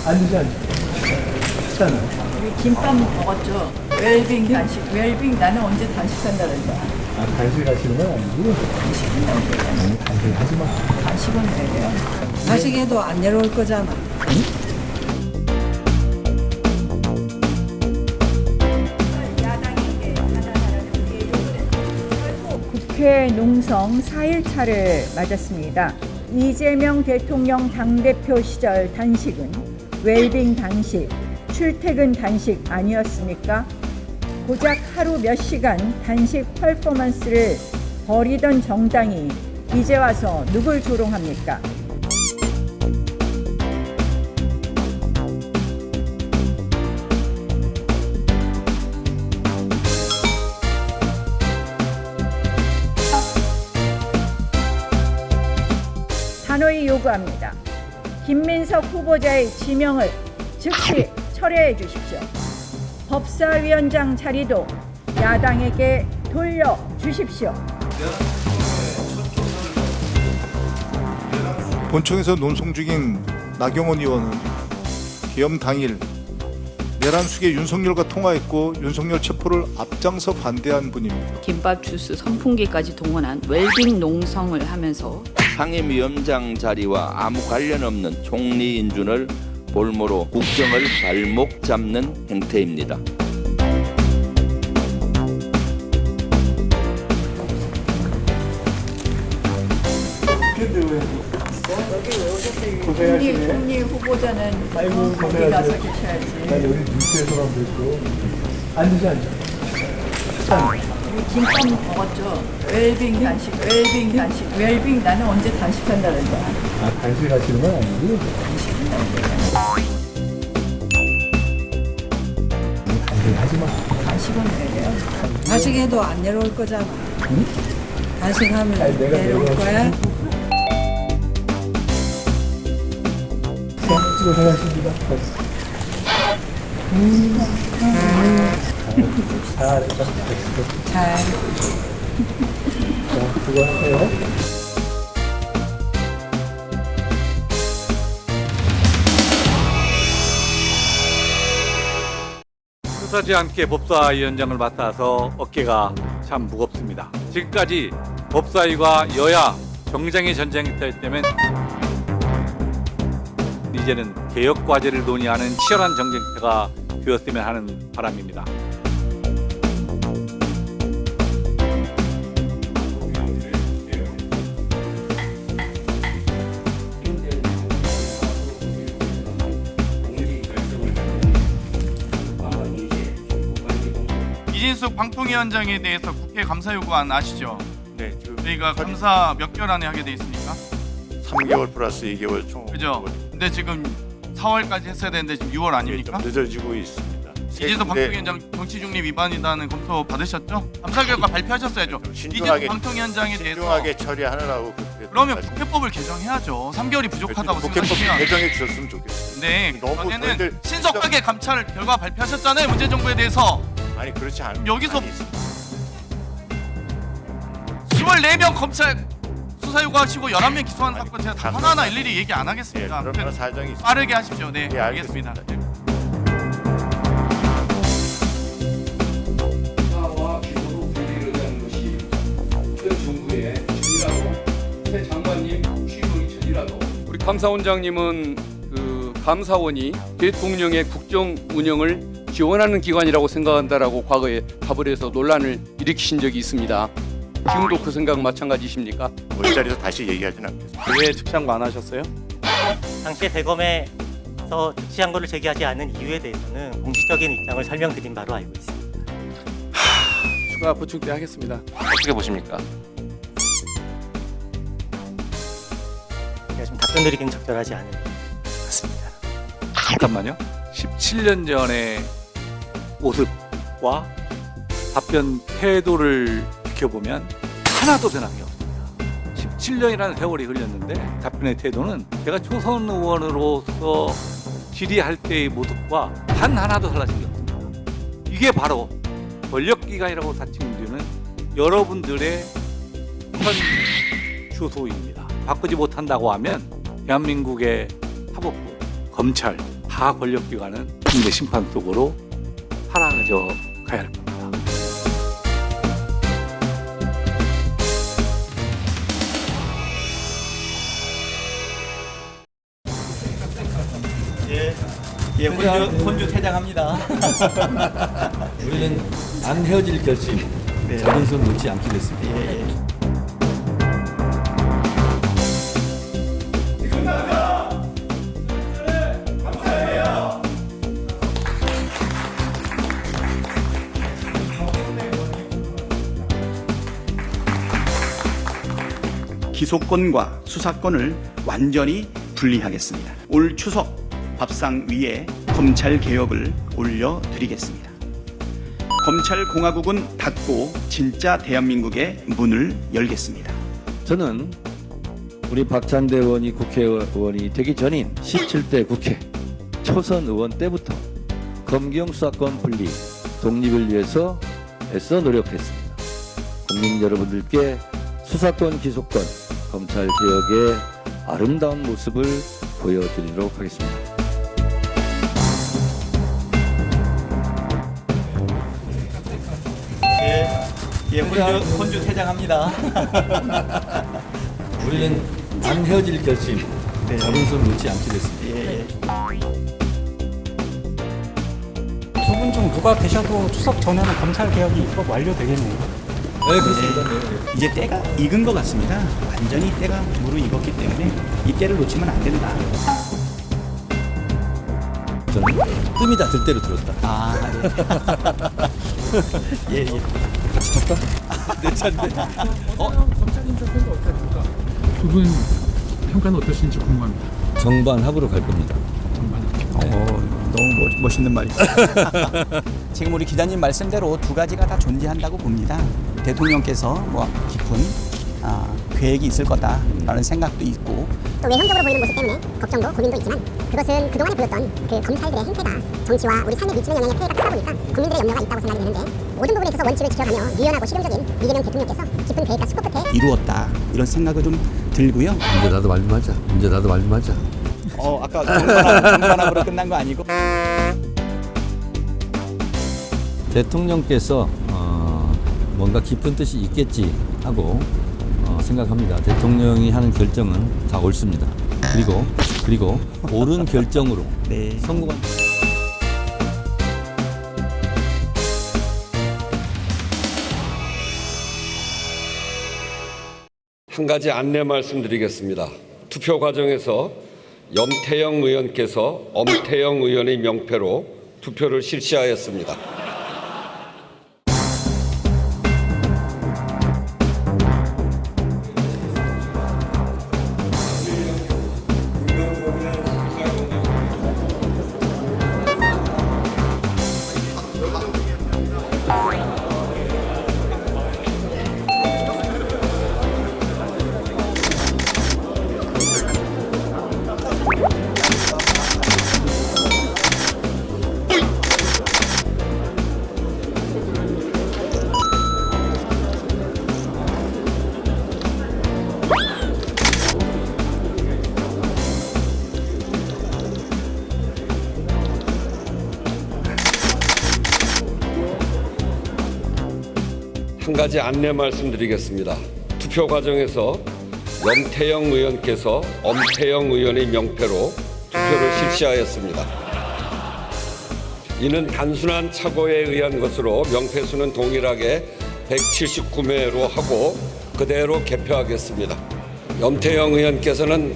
앉으세요. 괜찮아. 우리 김밥 먹었죠? 웰빙 단식. 웰빙 나는 언제 단식한다는 거야. 아, 간식 하시는 건 아니고? 단식한다는 거야. 아니, 간식 하지 마. 단식은 왜 해요? 자식해도 안 내려올 거잖아. 국회 농성 4일차를 맞았습니다. 이재명 대통령 당대표 시절 단식은 웰빙 단식, 출퇴근 단식 아니었습니까? 고작 하루 몇 시간 단식 퍼포먼스를 벌이던 정당이 이제 와서 누굴 조롱합니까? 단호히 요구합니다. 김민석 후보자의 지명을 즉시 철회해 주십시오. 법사위원장 자리도 야당에게 돌려주십시오. 본청에서 논송 중인 나경원 의원은 계엄 당일 내란숙의 윤석열과 통화했고 윤석열 체포를 앞장서 반대한 분입니다. 김밥 주스 선풍기까지 동원한 웰빙 농성을 하면서 상임위원장 자리와 아무 관련 없는 총리 인준을 볼모로 국정을 발목 잡는 행태입니다. 고생하시네. 총리 후보자는 아이고, 거기 가서 고생하시네. 계셔야지. 나 여기 뉴스에서만 뵙고. 앉으세요. 괜찮아. 우리 김밥 먹었죠? 웰빙 단식. 웰빙 단식. 웰빙 나는 언제 단식한다는 거야. 아, 간식 하시는 건 아니고? 단식한다는 거야. 아니, 간식 하지 마. 단식은 왜 해요? 자식해도 안 내려올 거잖아. 단식하면 아니, 내가 내려올 내려왔어. 거야? 고생하십니다. 잘했다. 잘. 자, 수고하세요. 뜻하지 않게 법사위원장을 맡아서 어깨가 참 무겁습니다. 지금까지 법사위가 여야 정쟁의 전쟁이 됐다면 이제는 개혁 과제를 논의하는 치열한 정쟁터가 되었으면 하는 바람입니다. 이진숙 방통위원장에 대해서 국회 감사 요구안 아시죠? 네, 지금 저희가 감사 몇 개월 안에 하게 돼 있습니까? 3개월 플러스 2개월 총. 그죠? 근데 지금 4월까지 했어야 되는데 지금 6월 아닙니까? 좀 늦어지고 있습니다. 이진숙 방통위원장 정치 중립 위반이다는 검토 받으셨죠? 감사 결과 발표하셨어야죠. 이진숙 신중하게 방통위원장에 대해서 신중하게 처리하느라고 그렇게. 그러면 국회법을 개정해야죠. 3개월이 부족하다고 국회법 생각하시면. 개정해 주셨으면 좋겠어요. 네, 너무 전에는 저희들 신속하게 감찰 결과 발표하셨잖아요. 문재인 정부에 대해서. 아니 그렇지 않은 여기서 많이 있습니다. 24명 검찰 수사 요구하시고 11명 기소한 아니, 사건 제가 다 다 하나하나 일일이 얘기 안 예, 하겠습니다. 그런 아무튼 사정이 있습니다. 빠르게 하십시오. 네, 예, 알겠습니다. 알겠습니다. 수사와 기소로 분리를 하는 것이 현 정부의 전이라도 새 장관님 취임의 전이라도 우리 감사원장님은 그 감사원이 대통령의 국정 운영을 지원하는 기관이라고 생각한다라고 과거에 가불에서 논란을 일으키신 적이 있습니다. 지금도 그 생각 마찬가지십니까? 이 자리에서 다시 얘기하지는 않겠습니다. 왜 즉장고 안 하셨어요? 당시에 대검에서 즉시항고를 제기하지 않은 이유에 대해서는 공식적인 입장을 설명드린 바로 알고 있습니다. 추가 보충 때 하겠습니다. 어떻게 보십니까? 제가 좀 답변 드리기는 적절하지 않은 것 같습니다. 잠깐만요. 17년 전의 모습과 답변 태도를 비켜보면 하나도 변한 게 없습니다. 17년이라는 세월이 흘렸는데 답변의 태도는 제가 초선 의원으로서 질의할 때의 모습과 단 하나도 달라진 게 없습니다. 이게 바로 권력기관이라고 다칭 되는 여러분들의 현 주소입니다. 바꾸지 못한다고 하면 대한민국의 사법부, 검찰, 다 권력기관은 국내 심판 속으로 사라져 가야 할 겁니다. 예, 혼주 퇴장합니다. 우리는 안 헤어질 결심, 작은 손 놓지 않기로 했습니다. 기소권과 수사권을 완전히 분리하겠습니다. 올 추석 밥상 위에 검찰 개혁을 올려드리겠습니다. 검찰공화국은 닫고 진짜 대한민국의 문을 열겠습니다. 저는 우리 박찬대 의원이 국회의원이 되기 전인 17대 국회 초선 의원 때부터 검경 수사권 분리 독립을 위해서 애써 노력했습니다. 국민 여러분들께 수사권 기소권 검찰 개혁의 아름다운 모습을 보여드리도록 하겠습니다. 혼주 퇴장합니다. 우리는 안 헤어질 결심, 작은 손 놓지 않기로 했습니다. 두 분 중 누가 되셔도 추석 전에는 검찰 개혁이 입법 완료되겠네요. 네, 그렇습니다. 이제 때가 익은 것 같습니다. 완전히 때가 무르익었기 때문에 이 때를 놓치면 안 된다. 저는 뜸이 닿을 대로 들었다. 예. 같이 쳤다? 내 차인데. 검찰 인사 평가 어떻습니까? 두 분 평가는 어떠신지 궁금합니다. 정반합으로 갈 겁니다. 너무 멋있는 말이죠. 지금 우리 기자님 말씀대로 두 가지가 다 존재한다고 봅니다. 대통령께서 뭐 깊은 계획이 있을 거다라는 생각도 있고 또 외형적으로 보이는 모습 때문에 걱정도 고민도 있지만 그것은 그동안에 보였던 그 검찰들의 행태가 정치와 우리 삶에 미치는 영향의 폐해가 크다 보니까 국민들의 염려가 있다고 생각이 되는데 모든 부분에 있어서 원칙을 지켜가며 유연하고 실용적인 이재명 대통령께서 깊은 계획과 수법 끝에 이루었다 이런 생각을 좀 들고요. 이제 나도 말 좀 하자. 아까 정반합으로 끝난 거 아니고 대통령께서 뭔가 깊은 뜻이 있겠지 하고 생각합니다. 대통령이 하는 결정은 다 옳습니다. 그리고 옳은 결정으로 성공한. 한 가지 안내 말씀드리겠습니다. 투표 과정에서 염태영 의원께서 엄태영 의원의 명패로 투표를 실시하였습니다. 한 가지 안내 말씀드리겠습니다. 투표 과정에서 염태영 의원께서 엄태영 의원의 명패로 투표를 실시하였습니다. 이는 단순한 착오에 의한 것으로 명패수는 동일하게 179매로 하고 그대로 개표하겠습니다. 염태영 의원께서는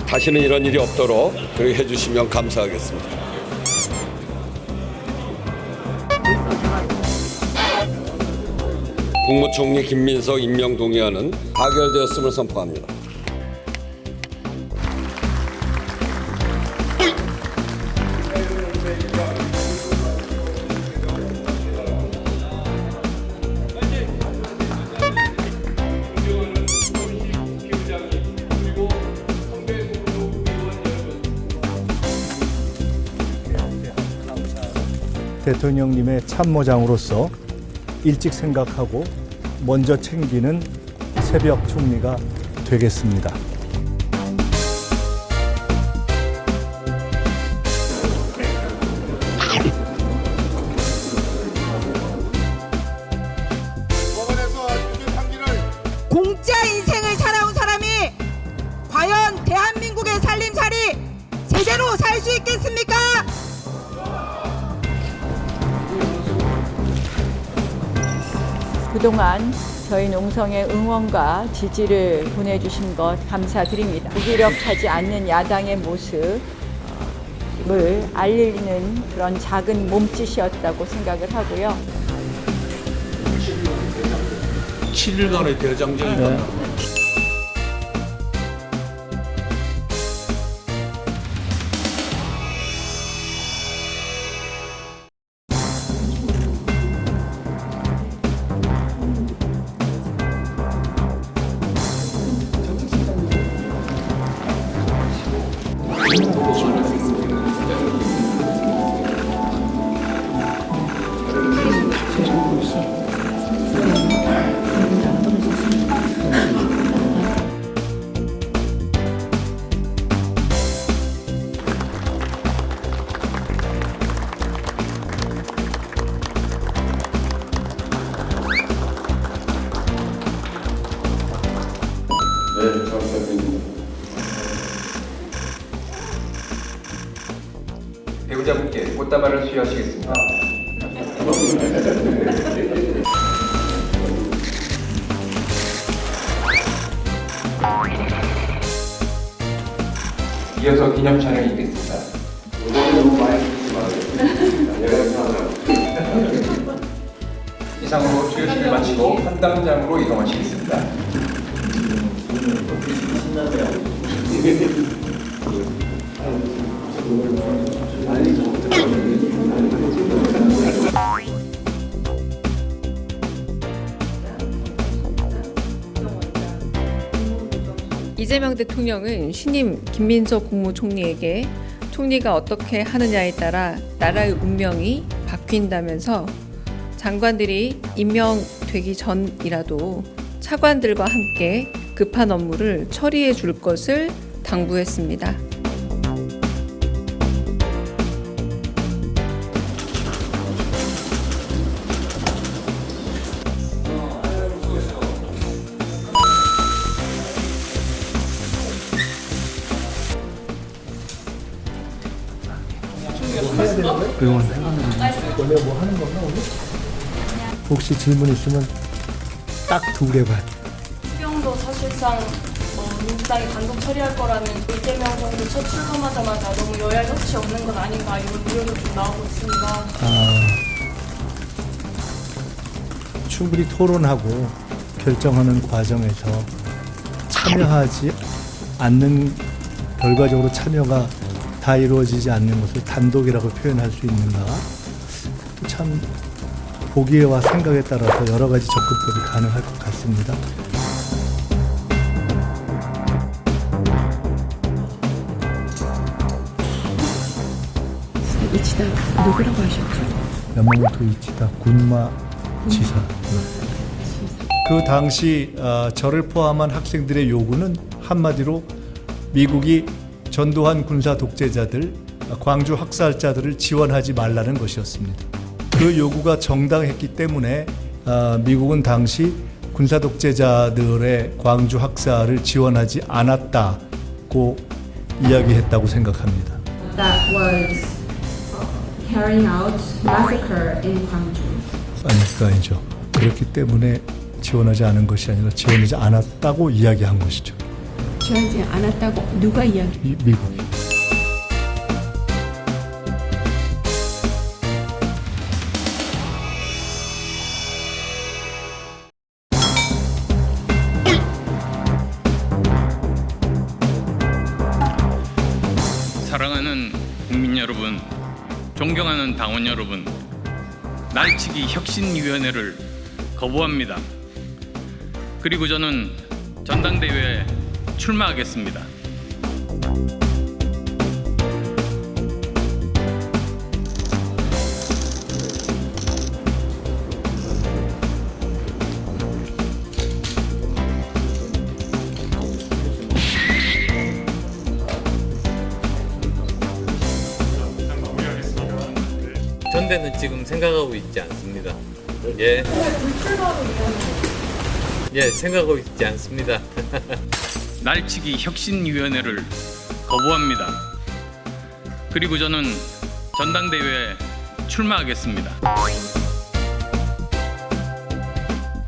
다시는 이런 일이 없도록 그렇게 해주시면 감사하겠습니다. 국무총리 김민석 임명 동의안은 가결되었음을 선포합니다. 대통령님의 참모장으로서 일찍 생각하고 먼저 챙기는 새벽 총리가 되겠습니다. 공짜 인생을 살아온 사람이 과연 대한민국의 살림살이 제대로 살 수 있겠습니까? 그동안 저희 농성의 응원과 지지를 보내주신 것 감사드립니다. 무기력하지 않는 야당의 모습을 알리는 그런 작은 몸짓이었다고 생각을 하고요. 7일간의 대장정입니다. 네, 잘 부탁드립니다. 배우자분께 꽃다발을 수여하시겠습니다. 이어서 기념 촬영이 있겠습니다. 너무 많이 쓰지 마세요. 이상으로 수여식을 마치고 한당장으로 이동하시겠습니다. 이재명 대통령은 신임 김민석 국무총리에게 총리가 어떻게 하느냐에 따라 나라의 운명이 바뀐다면서 장관들이 임명되기 전이라도 차관들과 함께 급한 업무를 처리해 줄 것을 당부했습니다. 의원 원래 뭐 하는 건가 오늘? 혹시 질문 있으면 딱 2개만. 추경도 사실상 민주당이 단독 처리할 거라는 이재명 정부 첫 출범하자마자 너무 여야 협치 없는 건 아닌가 이런 우려도 좀 나오고 있습니다. 충분히 토론하고 결정하는 과정에서 참여하지 않는, 결과적으로 참여가 다 이루어지지 않는 것을 단독이라고 표현할 수 있는가, 참 보기와 생각에 따라서 여러 가지 접근법이 가능할 것 같습니다. 이치다 누구라고 하셨죠? 야마모토 이치다 군마 지사. 그 당시 저를 포함한 학생들의 요구는 한마디로 미국이 전두환 군사 독재자들, 광주 학살자들을 지원하지 말라는 것이었습니다. 그 요구가 정당했기 때문에 미국은 당시 군사 독재자들의 광주 학살을 지원하지 않았다고 이야기했다고 생각합니다. That was carrying out massacre in Gwangju. 아니죠. 그렇기 때문에 지원하지 않은 것이 아니라 지원하지 않았다고 이야기한 것이죠. 지원하지 않았다고 누가 이야기? 미국이. 사랑하는 국민 여러분, 존경하는 당원 여러분, 날치기 혁신위원회를 거부합니다. 그리고 저는 전당대회에 출마하겠습니다. 그런 데는 지금 생각하고 있지 않습니다. 예. 예, 생각하고 있지 않습니다. 날치기 혁신위원회를 거부합니다. 그리고 저는 전당대회에 출마하겠습니다.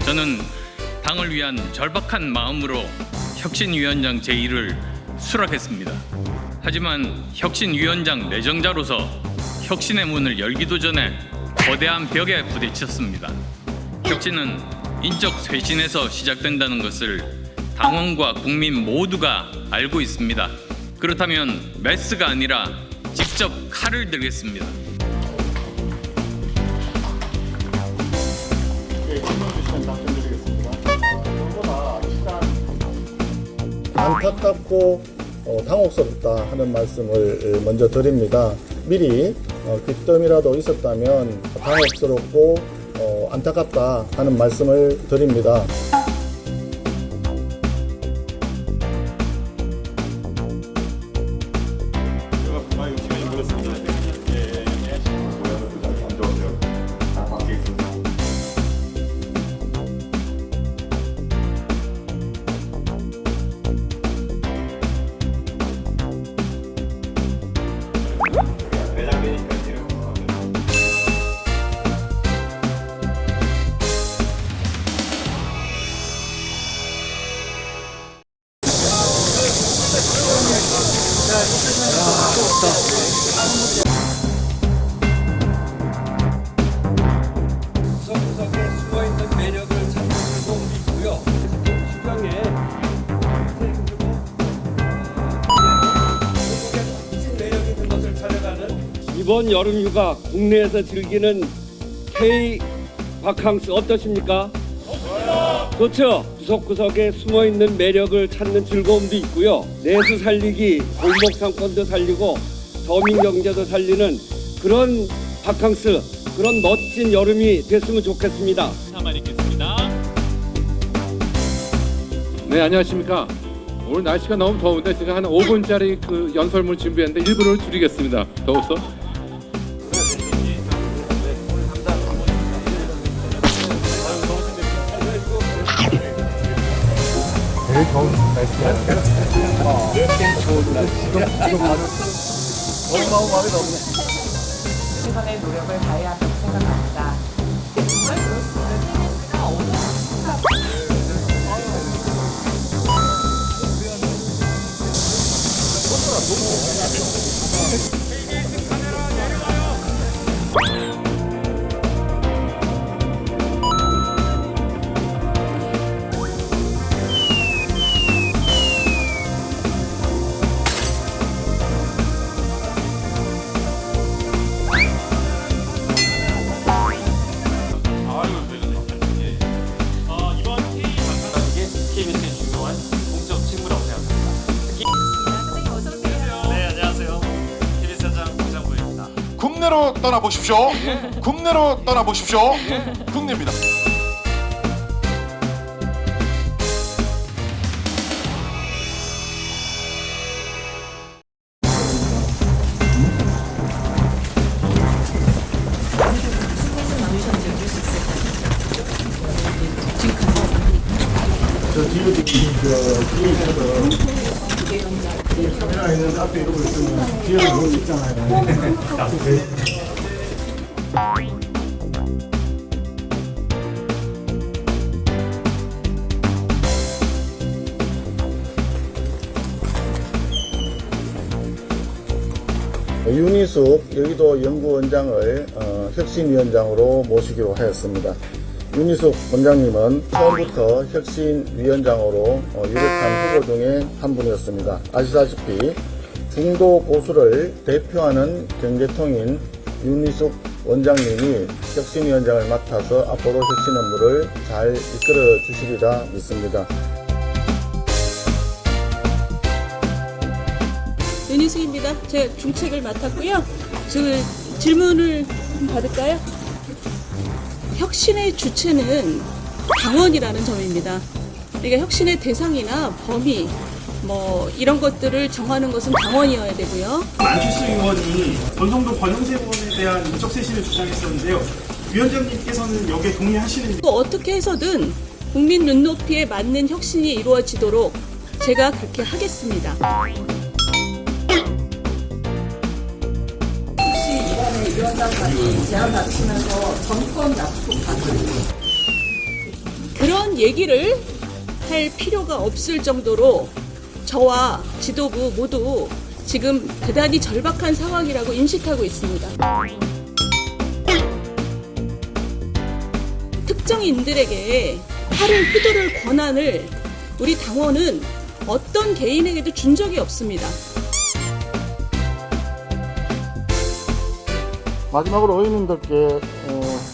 저는 당을 위한 절박한 마음으로 혁신위원장 제1을 수락했습니다. 하지만 혁신위원장 내정자로서 혁신의 문을 열기도 전에 거대한 벽에 부딪혔습니다. 혁신은 인적 쇄신에서 시작된다는 것을 당원과 국민 모두가 알고 있습니다. 그렇다면 메스가 아니라 직접 칼을 들겠습니다. 안타깝고 당혹스럽다 하는 말씀을 먼저 드립니다. 미리 귓뜸이라도 있었다면 당혹스럽고 안타깝다 하는 말씀을 드립니다. 구석구석에 숨어있는 매력을 찾는 즐거움이 있고요. 수경에 무슨 매력 있는 것을 찾아가는 이번 여름휴가 국내에서 즐기는 K 바캉스 어떠십니까? 좋죠? 구석구석에 숨어있는 매력을 찾는 즐거움도 있고요. 내수 살리기, 골목 상권도 살리고 서민 경제도 살리는 그런 바캉스, 그런 멋진 여름이 됐으면 좋겠습니다. 가만히 있겠습니다. 네, 안녕하십니까. 오늘 날씨가 너무 더운데 제가 한 5분짜리 그 연설문 준비했는데 일부러 줄이겠습니다. 더워서. 제일 더운 날씨야. 좋은 날씨. 지금 너무 마음이 너무. 최선의 노력을 다해야 한다고 생각합니다. 정말 그렇습니다. 테니스가 어느 국내로 떠나보십시오. 국내로 떠나보십시오. 국내입니다. 저 뒤에 카메라 있는데 앞에 이러고 있으면 뒤에도 볼 수 있잖아요. 윤희숙 여의도 연구원장을 혁신위원장으로 모시기로 하였습니다. 윤희숙 원장님은 처음부터 혁신위원장으로 유력한 후보 중에 한 분이었습니다. 아시다시피 중도 보수를 대표하는 경제통인 윤희숙 원장님이 혁신위원장을 맡아서 앞으로 혁신 업무를 잘 이끌어 주시리라 믿습니다. 윤희숙입니다. 제가 중책을 맡았고요. 질문을 받을까요? 혁신의 주체는 당원이라는 점입니다. 그러니까 혁신의 대상이나 범위, 뭐 이런 것들을 정하는 것은 당원이어야 되고요. 안철수 의원이 전성동 권영세 의원에 대한 인적 쇄신을 주장했었는데요. 위원장님께서는 여기에 동의하시는지? 또 어떻게 해서든 국민 눈높이에 맞는 혁신이 이루어지도록 제가 그렇게 하겠습니다. 혹시 이번에 위원장까지 제안 받으시면서 정권 납품 받으셨나요? 그런 얘기를 할 필요가 없을 정도로 저와 지도부 모두 지금 대단히 절박한 상황이라고 인식하고 있습니다. 특정인들에게 팔을 휘두를 권한을 우리 당원은 어떤 개인에게도 준 적이 없습니다. 마지막으로 의원님들께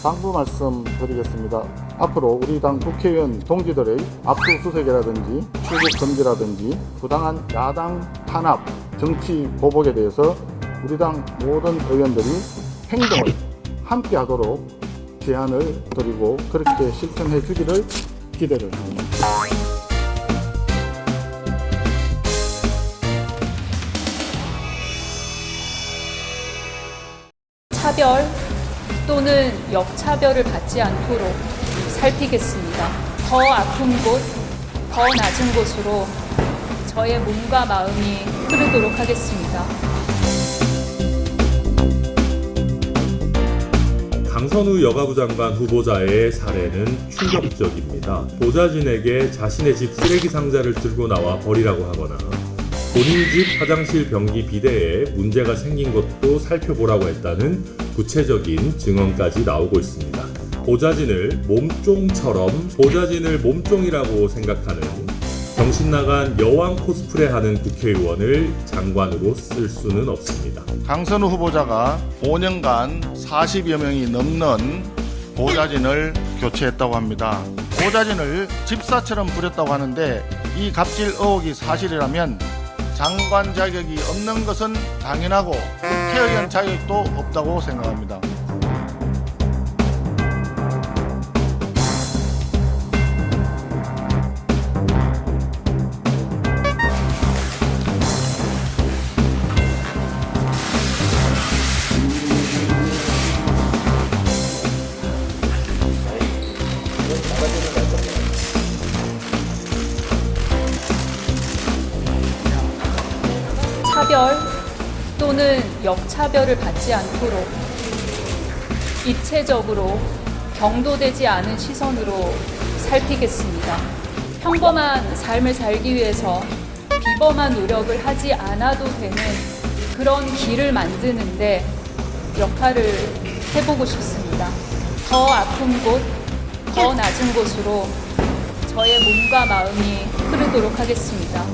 당부 말씀 드리겠습니다. 앞으로 우리 당 국회의원 동지들의 압수수색이라든지 출국 금지라든지 부당한 야당 탄압, 정치 보복에 대해서 우리 당 모든 의원들이 행동을 함께 하도록 제안을 드리고 그렇게 실천해 주기를 기대를 합니다. 차별 또는 역차별을 받지 않도록 살피겠습니다. 더 아픈 곳, 더 낮은 곳으로 저의 몸과 마음이 흐르도록 하겠습니다. 강선우 여가부 장관 후보자의 사례는 충격적입니다. 보좌진에게 자신의 집 쓰레기 상자를 들고 나와 버리라고 하거나 본인 집 화장실 변기 비대에 문제가 생긴 것도 살펴보라고 했다는 구체적인 증언까지 나오고 있습니다. 보좌진을 몸종이라고 생각하는 정신나간 여왕 코스프레하는 국회의원을 장관으로 쓸 수는 없습니다. 강선우 후보자가 5년간 40여 명이 넘는 보좌진을 교체했다고 합니다. 보좌진을 집사처럼 부렸다고 하는데 이 갑질 의혹이 사실이라면 장관 자격이 없는 것은 당연하고 국회의원 자격도 없다고 생각합니다. 차별 또는 역차별을 받지 않도록 입체적으로 경도되지 않은 시선으로 살피겠습니다. 평범한 삶을 살기 위해서 비범한 노력을 하지 않아도 되는 그런 길을 만드는데 역할을 해보고 싶습니다. 더 아픈 곳, 더 낮은 곳으로 저의 몸과 마음이 흐르도록 하겠습니다.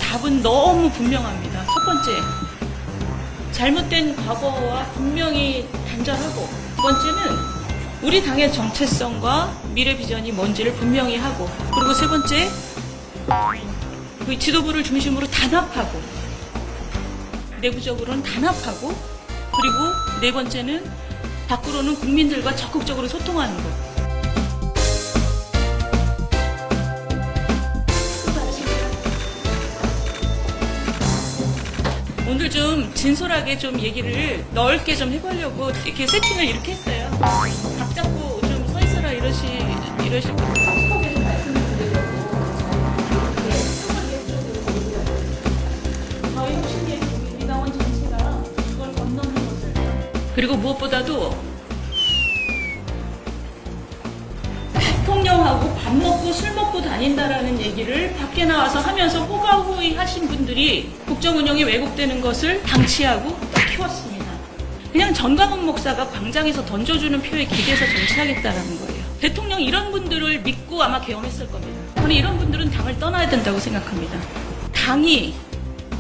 답은 너무 분명합니다. 첫 번째, 잘못된 과거와 분명히 단절하고, 두 번째는 우리 당의 정체성과 미래 비전이 뭔지를 분명히 하고, 그리고 세 번째, 그 지도부를 중심으로 단합하고, 내부적으로는 단합하고, 그리고 네 번째는 밖으로는 국민들과 적극적으로 소통하는 것. 오늘 좀 진솔하게 좀 얘기를 넓게 좀 해보려고 이렇게 세팅을 이렇게 했어요. 각 잡고 좀 서 있어라 이러시고 솔직하게 좀 말씀을 드리려고 저희 혁신의 민주당원 전체가 그걸 건너는 것을, 그리고 무엇보다도 대통령하고 밥 먹고 술 먹고 다닌다라는 얘기를 밖에 나와서 하면서 호가호위 하신 분들이 국정 운영이 왜곡되는 것을 방치하고 키웠습니다. 그냥 전광훈 목사가 광장에서 던져주는 표에 기대서 정치하겠다라는 거예요. 대통령 이런 분들을 믿고 아마 개헌했을 겁니다. 저는 이런 분들은 당을 떠나야 된다고 생각합니다. 당이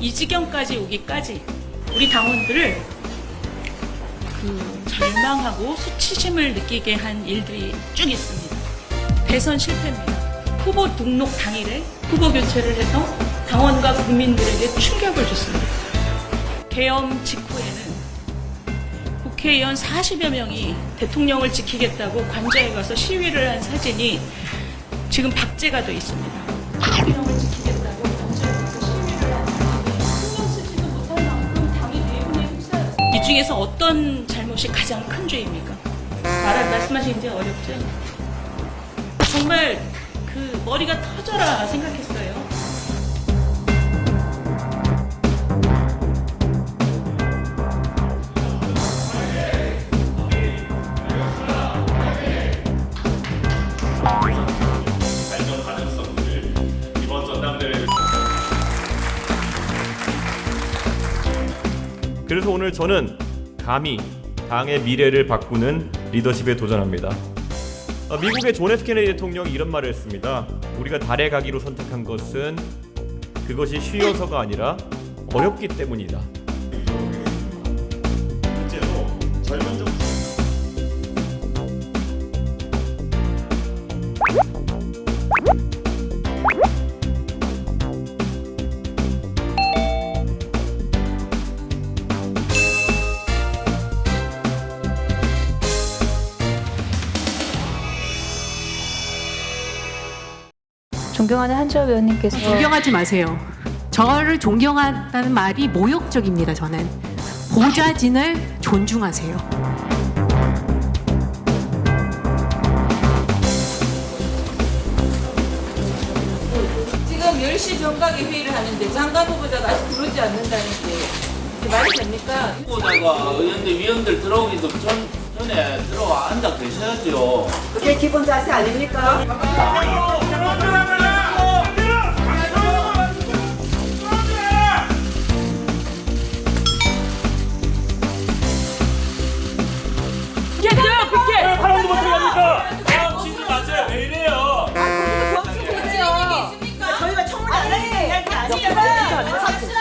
이 지경까지 오기까지 우리 당원들을 절망하고 수치심을 느끼게 한 일들이 쭉 있습니다. 대선 실패입니다. 후보 등록 당일에 후보 교체를 해서 당원과 국민들에게 충격을 줬습니다. 계엄 직후에는 국회의원 40여 명이 대통령을 지키겠다고 관저에 가서 시위를 한 사진이 지금 박제가 돼 있습니다. 대통령을 지키겠다고 관저에 가서 시위를 한 사진이 신경 쓰지도 못할 만큼 당이 내분에 휩싸였어요. 이 중에서 어떤 잘못이 가장 큰 죄입니까? 말씀하시기 어렵죠? 정말 그 머리가 터져라 생각했어요. 그래서 오늘 저는 감히 당의 미래를 바꾸는 리더십에 도전합니다. 미국의 존 F 케네디 대통령이 이런 말을 했습니다. 우리가 달에 가기로 선택한 것은 그것이 쉬워서가 아니라 어렵기 때문이다. 실제로 젊은 정치 존경하는 한주엽 의원님께서 존경하지 마세요. 저를 존경한다는 말이 모욕적입니다. 저는 보좌진을 존중하세요. 지금 10시 정각에 회의를 하는데 장관 후보자가 아직 부르지 않는다는 게 말이 됩니까? 후보자가 의원들, 위원들 들어오기도 전에 들어와 앉아 계셔야죠. 그게 기본 자세 아닙니까? 사람도 못하게 합니까? 치지 마세요. 왜 이래요? 저희가 청문 안 하는 이야기 아니잖아요.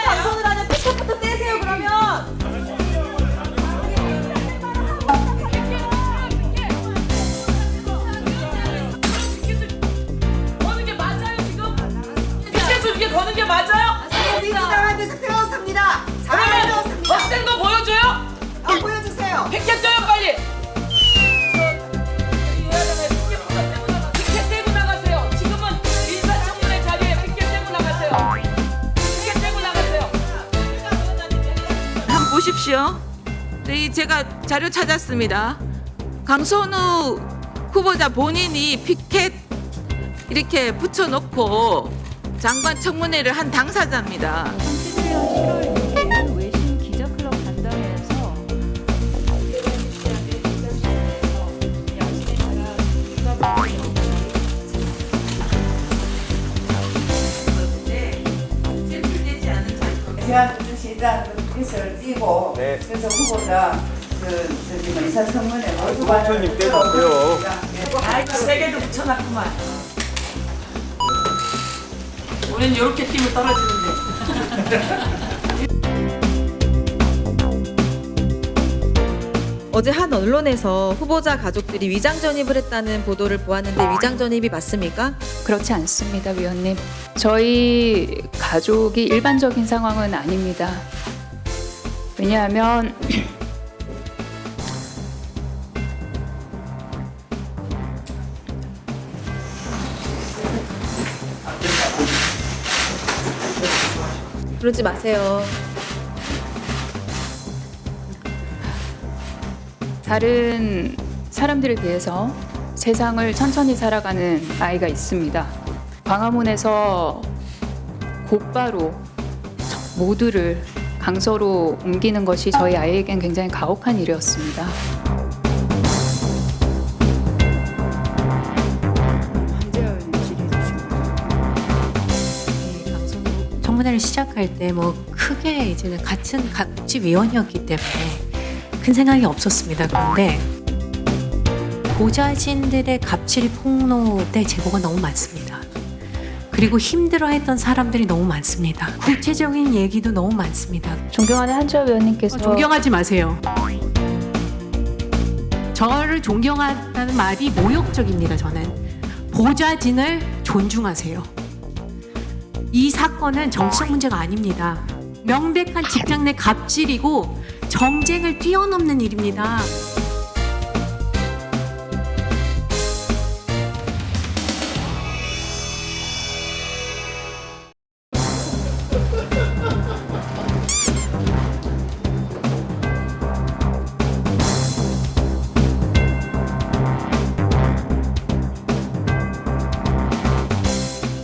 방송을 하면 픽업부터 떼세요 그러면. 거는 게 맞아요 지금? 픽켓을 이게 거는 게 맞아요? 민주당한 데서 배웠습니다. 잘 배웠습니다. 없앤 거 보여줘요? 보여주세요. 픽켓 줘요 빨리. 픽켓 떼고 나가세요. 지금은 인사청문회 자리에 픽켓 떼고 나가세요. 픽켓 떼고 나가세요. 한번 보십시오. 네, 제가 자료 찾았습니다. 강선우 후보자 본인이 피켓 이렇게 붙여놓고 장관 청문회를 한 당사자입니다. 7월 6일 외신 기자클럽 간담회에서 제가 시장 피켓을 띄고 그래서 후보자 인사청문회 후보자님 떼주세요. 세 개도 붙여놨구만. 우리는 이렇게 뛰면 떨어지는데. 어제 한 언론에서 후보자 가족들이 위장 전입을 했다는 보도를 보았는데 위장 전입이 맞습니까? 그렇지 않습니다, 위원님. 저희 가족이 일반적인 상황은 아닙니다. 왜냐하면 그러지 마세요. 다른 사람들에 비해서 세상을 천천히 살아가는 아이가 있습니다. 광화문에서 곧바로 모두를 강서로 옮기는 것이 저희 아이에겐 굉장히 가혹한 일이었습니다. 청문회를 시작할 때 뭐 크게 이제는 같은 복지위원이었기 때문에 큰 생각이 없었습니다. 그런데 보좌진들의 갑질 폭로의 제보가 너무 많습니다. 그리고 힘들어했던 사람들이 너무 많습니다. 구체적인 얘기도 너무 많습니다. 존경하는 한주엽 의원님께서 존경하지 마세요. 저를 존경한다는 말이 모욕적입니다. 저는 보좌진을 존중하세요. 이 사건은 정치적 문제가 아닙니다. 명백한 직장 내 갑질이고 정쟁을 뛰어넘는 일입니다.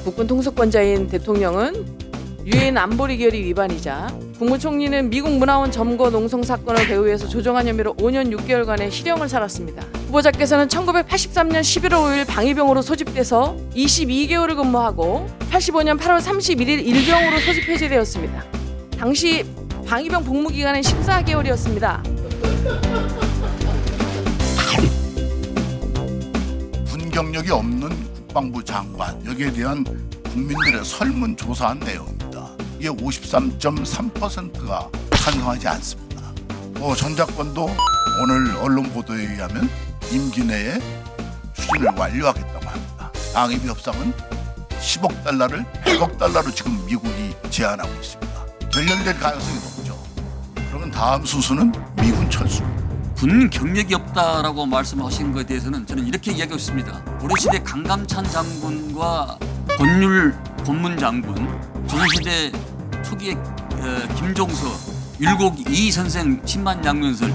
국군 통수권자인 대통령은 유엔 안보리 결의 위반이자 국무총리는 미국 문화원 점거 농성 사건을 배후에서 조정한 혐의로 5년 6개월간의 실형을 살았습니다. 후보자께서는 1983년 11월 5일 방위병으로 소집돼서 22개월을 근무하고 85년 8월 31일 일병으로 소집 해제되었습니다. 당시 방위병 복무 기간은 14개월이었습니다. 군 경력이 없는 국방부 장관, 여기에 대한 국민들의 설문조사한 내용입니다. 이게 53.3%가 찬성하지 않습니다. 전작권도 오늘 언론 보도에 의하면 임기 내에 추진을 완료하겠다고 합니다. 방위비 협상은 10억 달러를 100억 달러로 지금 미국이 제안하고 있습니다. 결렬될 가능성이 높죠. 그러면 다음 수순은 미군 철수입니다. 군 경력이 없다라고 말씀하신 것에 대해서는 저는 이렇게 이야기하고 있습니다. 고려시대 강감찬 장군과 권율 본문장군, 조선시대 초기에 김종서, 율곡 이 선생, 친만 양면설,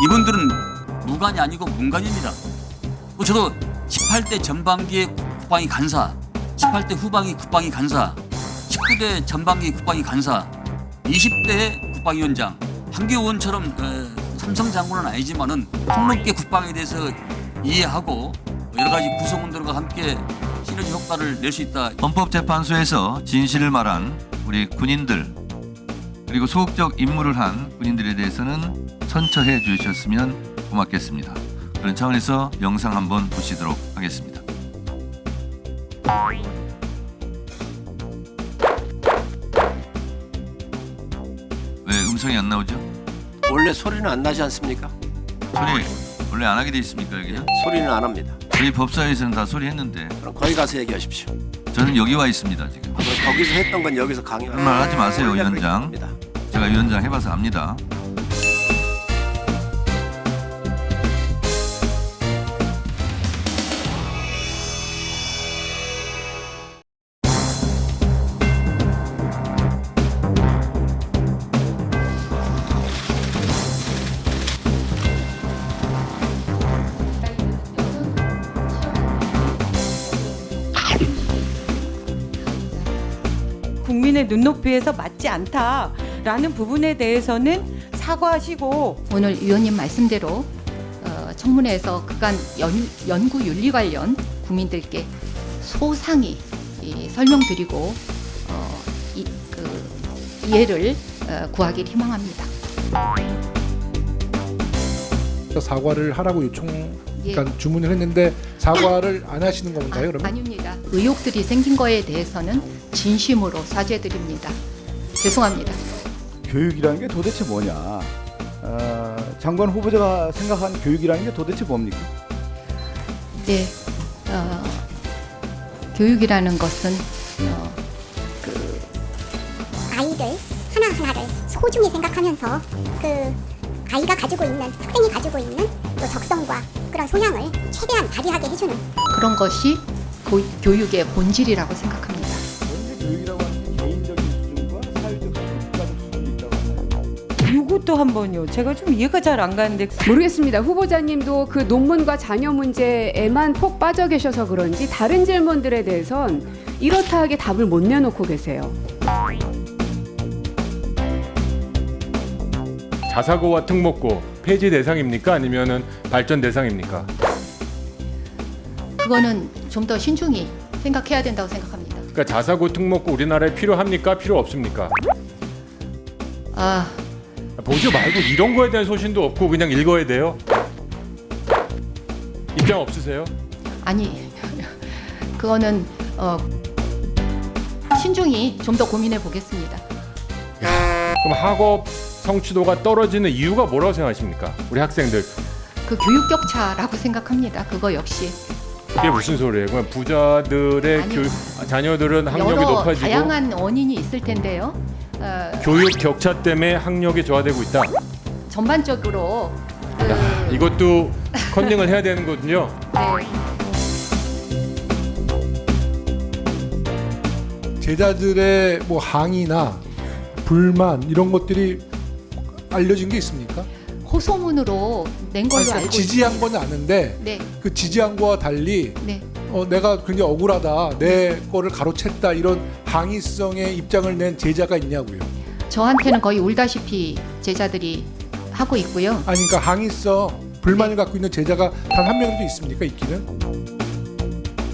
이분들은 무관이 아니고 문관입니다. 저도 18대 전반기에 국방위 간사, 18대 후방위 국방위 간사, 19대 전반기 국방위 간사, 20대 국방위원장, 한교원처럼 삼성 장군은 아니지만은 폭넓게 국방에 대해서 이해하고 여러 가지 구성원들과 함께 시너지 효과를 낼 수 있다. 헌법재판소에서 진실을 말한 우리 군인들 그리고 소극적 임무를 한 군인들에 대해서는 선처해 주셨으면 고맙겠습니다. 그런 차원에서 영상 한번 보시도록 하겠습니다. 왜 음성이 안 나오죠? 원래 소리는 안 나지 않습니까? 소리 원래 안 하게 돼 있습니까 여기는? 소리는 안 합니다. 저희 법사위에서는 다 소리 했는데. 그럼 거기 가서 얘기하십시오. 저는 여기 와 있습니다 지금. 거기서 했던 건 여기서 강요하는. 그런 말 하지 마세요 위원장. 제가 위원장 해봐서 압니다. 국민의 눈높이에서 맞지 않다라는 부분에 대해서는 사과하시고 오늘 위원님 말씀대로 청문회에서 그간 연구 윤리 관련 국민들께 소상히 설명드리고 이해를 구하길 희망합니다. 사과를 하라고 그러니까 주문을 했는데 사과를 안 하시는 건가요? 그러면? 아닙니다. 의혹들이 생긴 거에 대해서는 진심으로 사죄드립니다. 죄송합니다. 교육이라는 게 도대체 뭐냐? 장관 후보자가 생각한 교육이라는 게 도대체 뭡니까? 네, 교육이라는 것은 아이들 하나하나를 소중히 생각하면서 아이가 가지고 있는, 학생이 가지고 있는 또 적성과 그런 소양을 최대한 발휘하게 해주는 그런 것이 교육의 본질이라고 생각합니다. 교육이라고 하는 게 개인적인 수준과 사회적 수준, 국가적 수준이 있다고 하나요? 이것도 한번요. 제가 좀 이해가 잘 안 가는데 모르겠습니다. 후보자님도 그 논문과 자녀 문제에만 폭 빠져 계셔서 그런지 다른 질문들에 대해선 이렇다 하게 답을 못 내놓고 계세요. 자사고와 특목고 폐지 대상입니까? 아니면은 발전 대상입니까? 그거는 좀 더 신중히 생각해야 된다고 생각합니다. 그러니까 자사고 특목고 우리나라에 필요합니까? 필요 없습니까? 보지 말고 이런 거에 대한 소신도 없고 그냥 읽어야 돼요? 입장 없으세요? 아니, 그거는 신중히 좀 더 고민해 보겠습니다. 그럼 학업 성취도가 떨어지는 이유가 뭐라고 생각하십니까? 우리 학생들. 그 교육 격차라고 생각합니다. 그거 역시. 이게 무슨 소리예요? 그냥 부자들의 자녀들은 학력이 여러 높아지고 다양한 원인이 있을 텐데요. 교육 격차 때문에 학력이 저하되고 있다. 전반적으로 이것도 컨닝을 해야 되는 거군요. 제자들의 뭐 항의나 불만 이런 것들이 알려진 게 있습니까? 호소문으로 낸 걸로 그러니까 알고 지지한 있습니다. 건 아는데 네. 그 지지한 거와 달리 네. 내가 굉장히 억울하다, 내 거를 가로챘다 이런 항의성의 입장을 낸 제자가 있냐고요. 저한테는 거의 울다시피 제자들이 하고 있고요. 아니 그러니까 항의성, 불만을 갖고 있는 제자가 단 한 명도 있습니까? 있기는?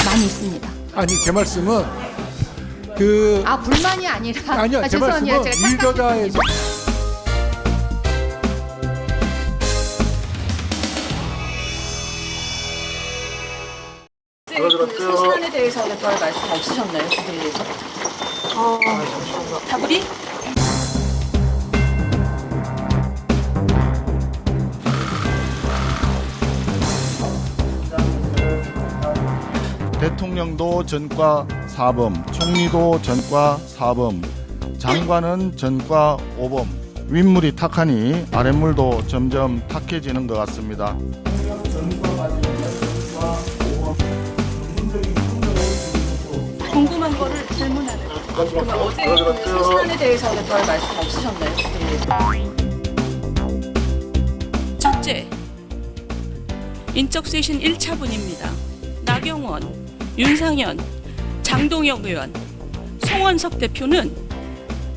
많이 있습니다. 아니 제 말씀은 불만이 아니라 아니요 제 죄송합니다. 말씀은 제가 일저자에서 시간에 대해서는 별 말씀 없으셨나요? 그에 대해서? 다구리? 대통령도 전과 4범, 총리도 전과 4범, 장관은 전과 5범. 윗물이 탁하니 아랫물도 점점 탁해지는 것 같습니다. 궁금한 거를 질문하는 거. 그러면 어제 시간에 대해서는 별 말씀 없으셨나요? 그에 대해서? 첫째, 인적 쇄신 1차분입니다. 나경원, 윤상현, 장동혁 의원, 송원석 대표는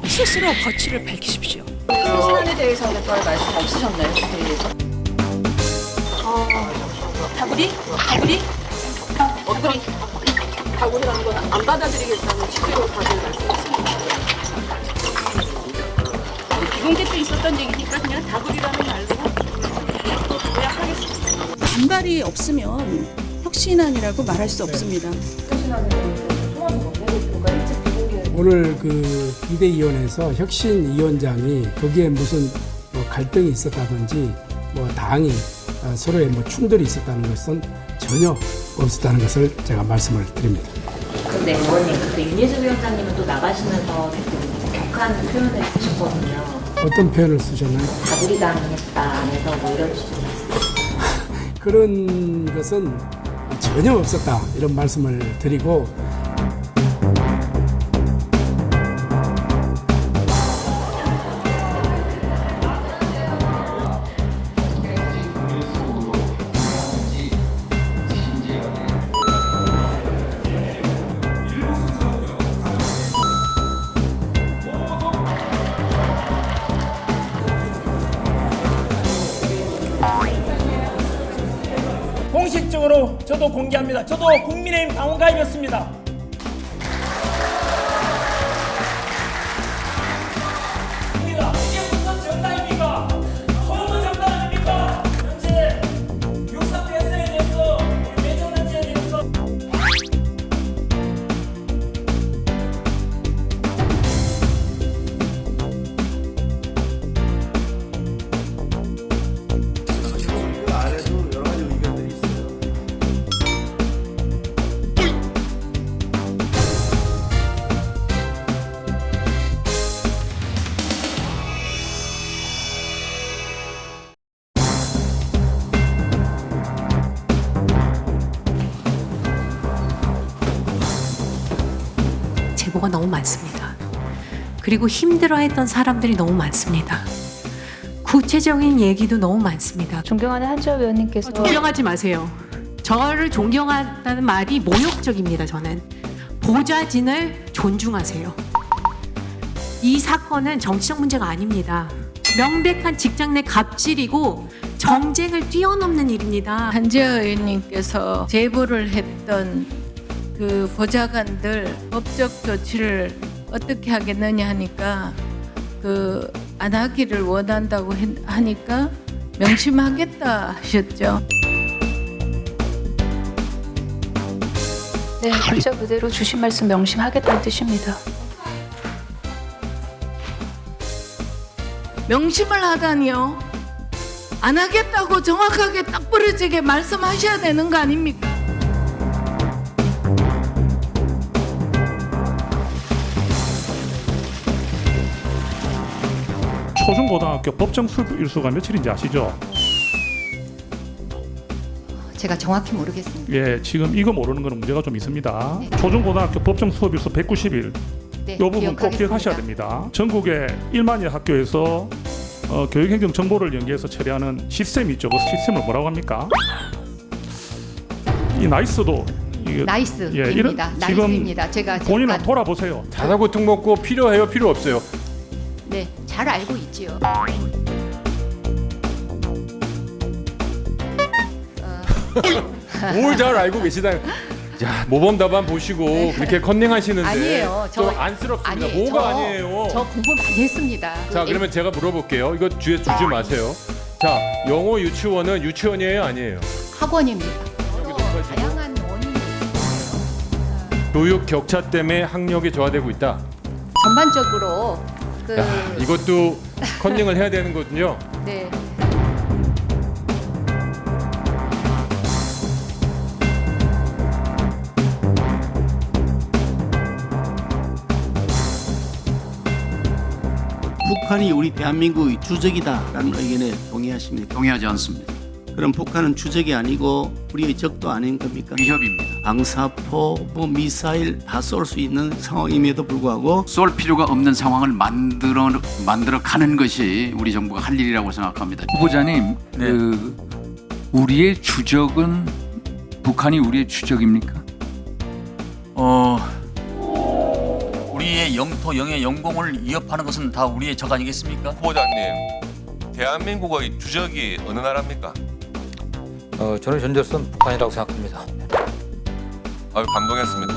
스스로 거취를 밝히십시오. 시간에 대해서는 별 말씀 없으셨나요? 그에 대해서? 다구리? 다구리라는 건 안 받아들이겠다는 취지로 다들 말씀하십니다. 비공개 때 있었던 얘기니까 그냥 다구리라는 말로 요약하겠습니다. 반발이 없으면 혁신안이라고 말할 수 없습니다. 오늘 비대위원회에서 혁신위원장이 거기에 무슨 갈등이 있었다든지 당이 서로의 충돌이 있었다는 것은 전혀 없었다는 것을 제가 말씀을 드립니다. 근데 의원님, 윤희숙 위원장님은 또 나가시면서 격한 표현을 쓰셨거든요. 어떤 표현을 쓰셨나요? 다구리 당했다 안에서 이런 식으로. 그런 것은 전혀 없었다 이런 말씀을 드리고 공식적으로 저도 공개합니다. 저도 국민의힘 당원 가입이었습니다. 이게 무슨 정당입니까? 소수 정당 아닙니까? 현재 육상 대선에 대해서 매정한지에 대해서 제보가 너무 많습니다. 그리고 힘들어했던 사람들이 너무 많습니다. 구체적인 얘기도 너무 많습니다. 존경하는 한주호 의원님께서 존경하지 마세요. 저를 존경한다는 말이 모욕적입니다. 저는 보좌진을 존중하세요. 이 사건은 정치적 문제가 아닙니다. 명백한 직장 내 갑질이고 정쟁을 뛰어넘는 일입니다. 한지아 의원님께서 제보를 했던 그 보좌관들 법적 조치를 어떻게 하겠느냐 하니까 안 하기를 원한다고 하니까 명심하겠다 하셨죠. 네, 글자 그대로 주신 말씀 명심하겠다는 뜻입니다. 명심을 하다니요. 안 하겠다고 정확하게 딱 부러지게 말씀하셔야 되는 거 아닙니까? 초중고등학교 법정 수업 일수가 며칠인지 아시죠? 제가 정확히 모르겠습니다. 예, 지금 이거 모르는 거는 문제가 좀 있습니다. 초중고등학교 법정 수업 일수 190일. 네, 이 부분 꼭 기억하겠습니다. 기억하셔야 됩니다. 전국의 1만여 학교에서 교육행정 정보를 연계해서 처리하는 시스템이 있죠. 그 시스템을 뭐라고 합니까? 이 나이스도 나이스입니다. 나이스입니다. 제가 본인은 잠깐- 돌아보세요. 자사고등목고 필요해요? 필요 없어요? 네, 잘 알고 있지요. 뭘 잘 알고 계시다. 자, 모범 답안 보시고 그렇게 컨닝하시는데 아니에요. 좀 안쓰럽습니다. 아니에요. 뭐가 아니에요? 저 공부 많이 했습니다. 자, 그러면 제가 물어볼게요. 이거 주제 주지 마세요. 자, 영어 유치원은 유치원이에요, 아니에요? 학원입니다. 다양한 원인이 교육 격차 때문에 학력이 저하되고 있다. 전반적으로 그 야, 이것도 컨닝을 해야 되는 거군요. 네. 북한이 우리 대한민국의 주적이다라는 의견에 동의하십니까? 동의하지 않습니다. 그럼 북한은 주적이 아니고 우리의 적도 아닌 겁니까? 위협입니다. 방사포, 미사일 다 쏠 수 있는 상황임에도 불구하고 쏠 필요가 없는 상황을 만들어 가는 것이 우리 정부가 할 일이라고 생각합니다. 후보자님, 우리의 주적은 북한이 우리의 주적입니까? 우리의 영토, 영의 영공을 위협하는 것은 다 우리의 적 아니겠습니까? 후보자님, 대한민국의 주적이 어느 나라입니까? 저는 현재로서는 북한이라고 생각합니다. 아유, 감동했습니다.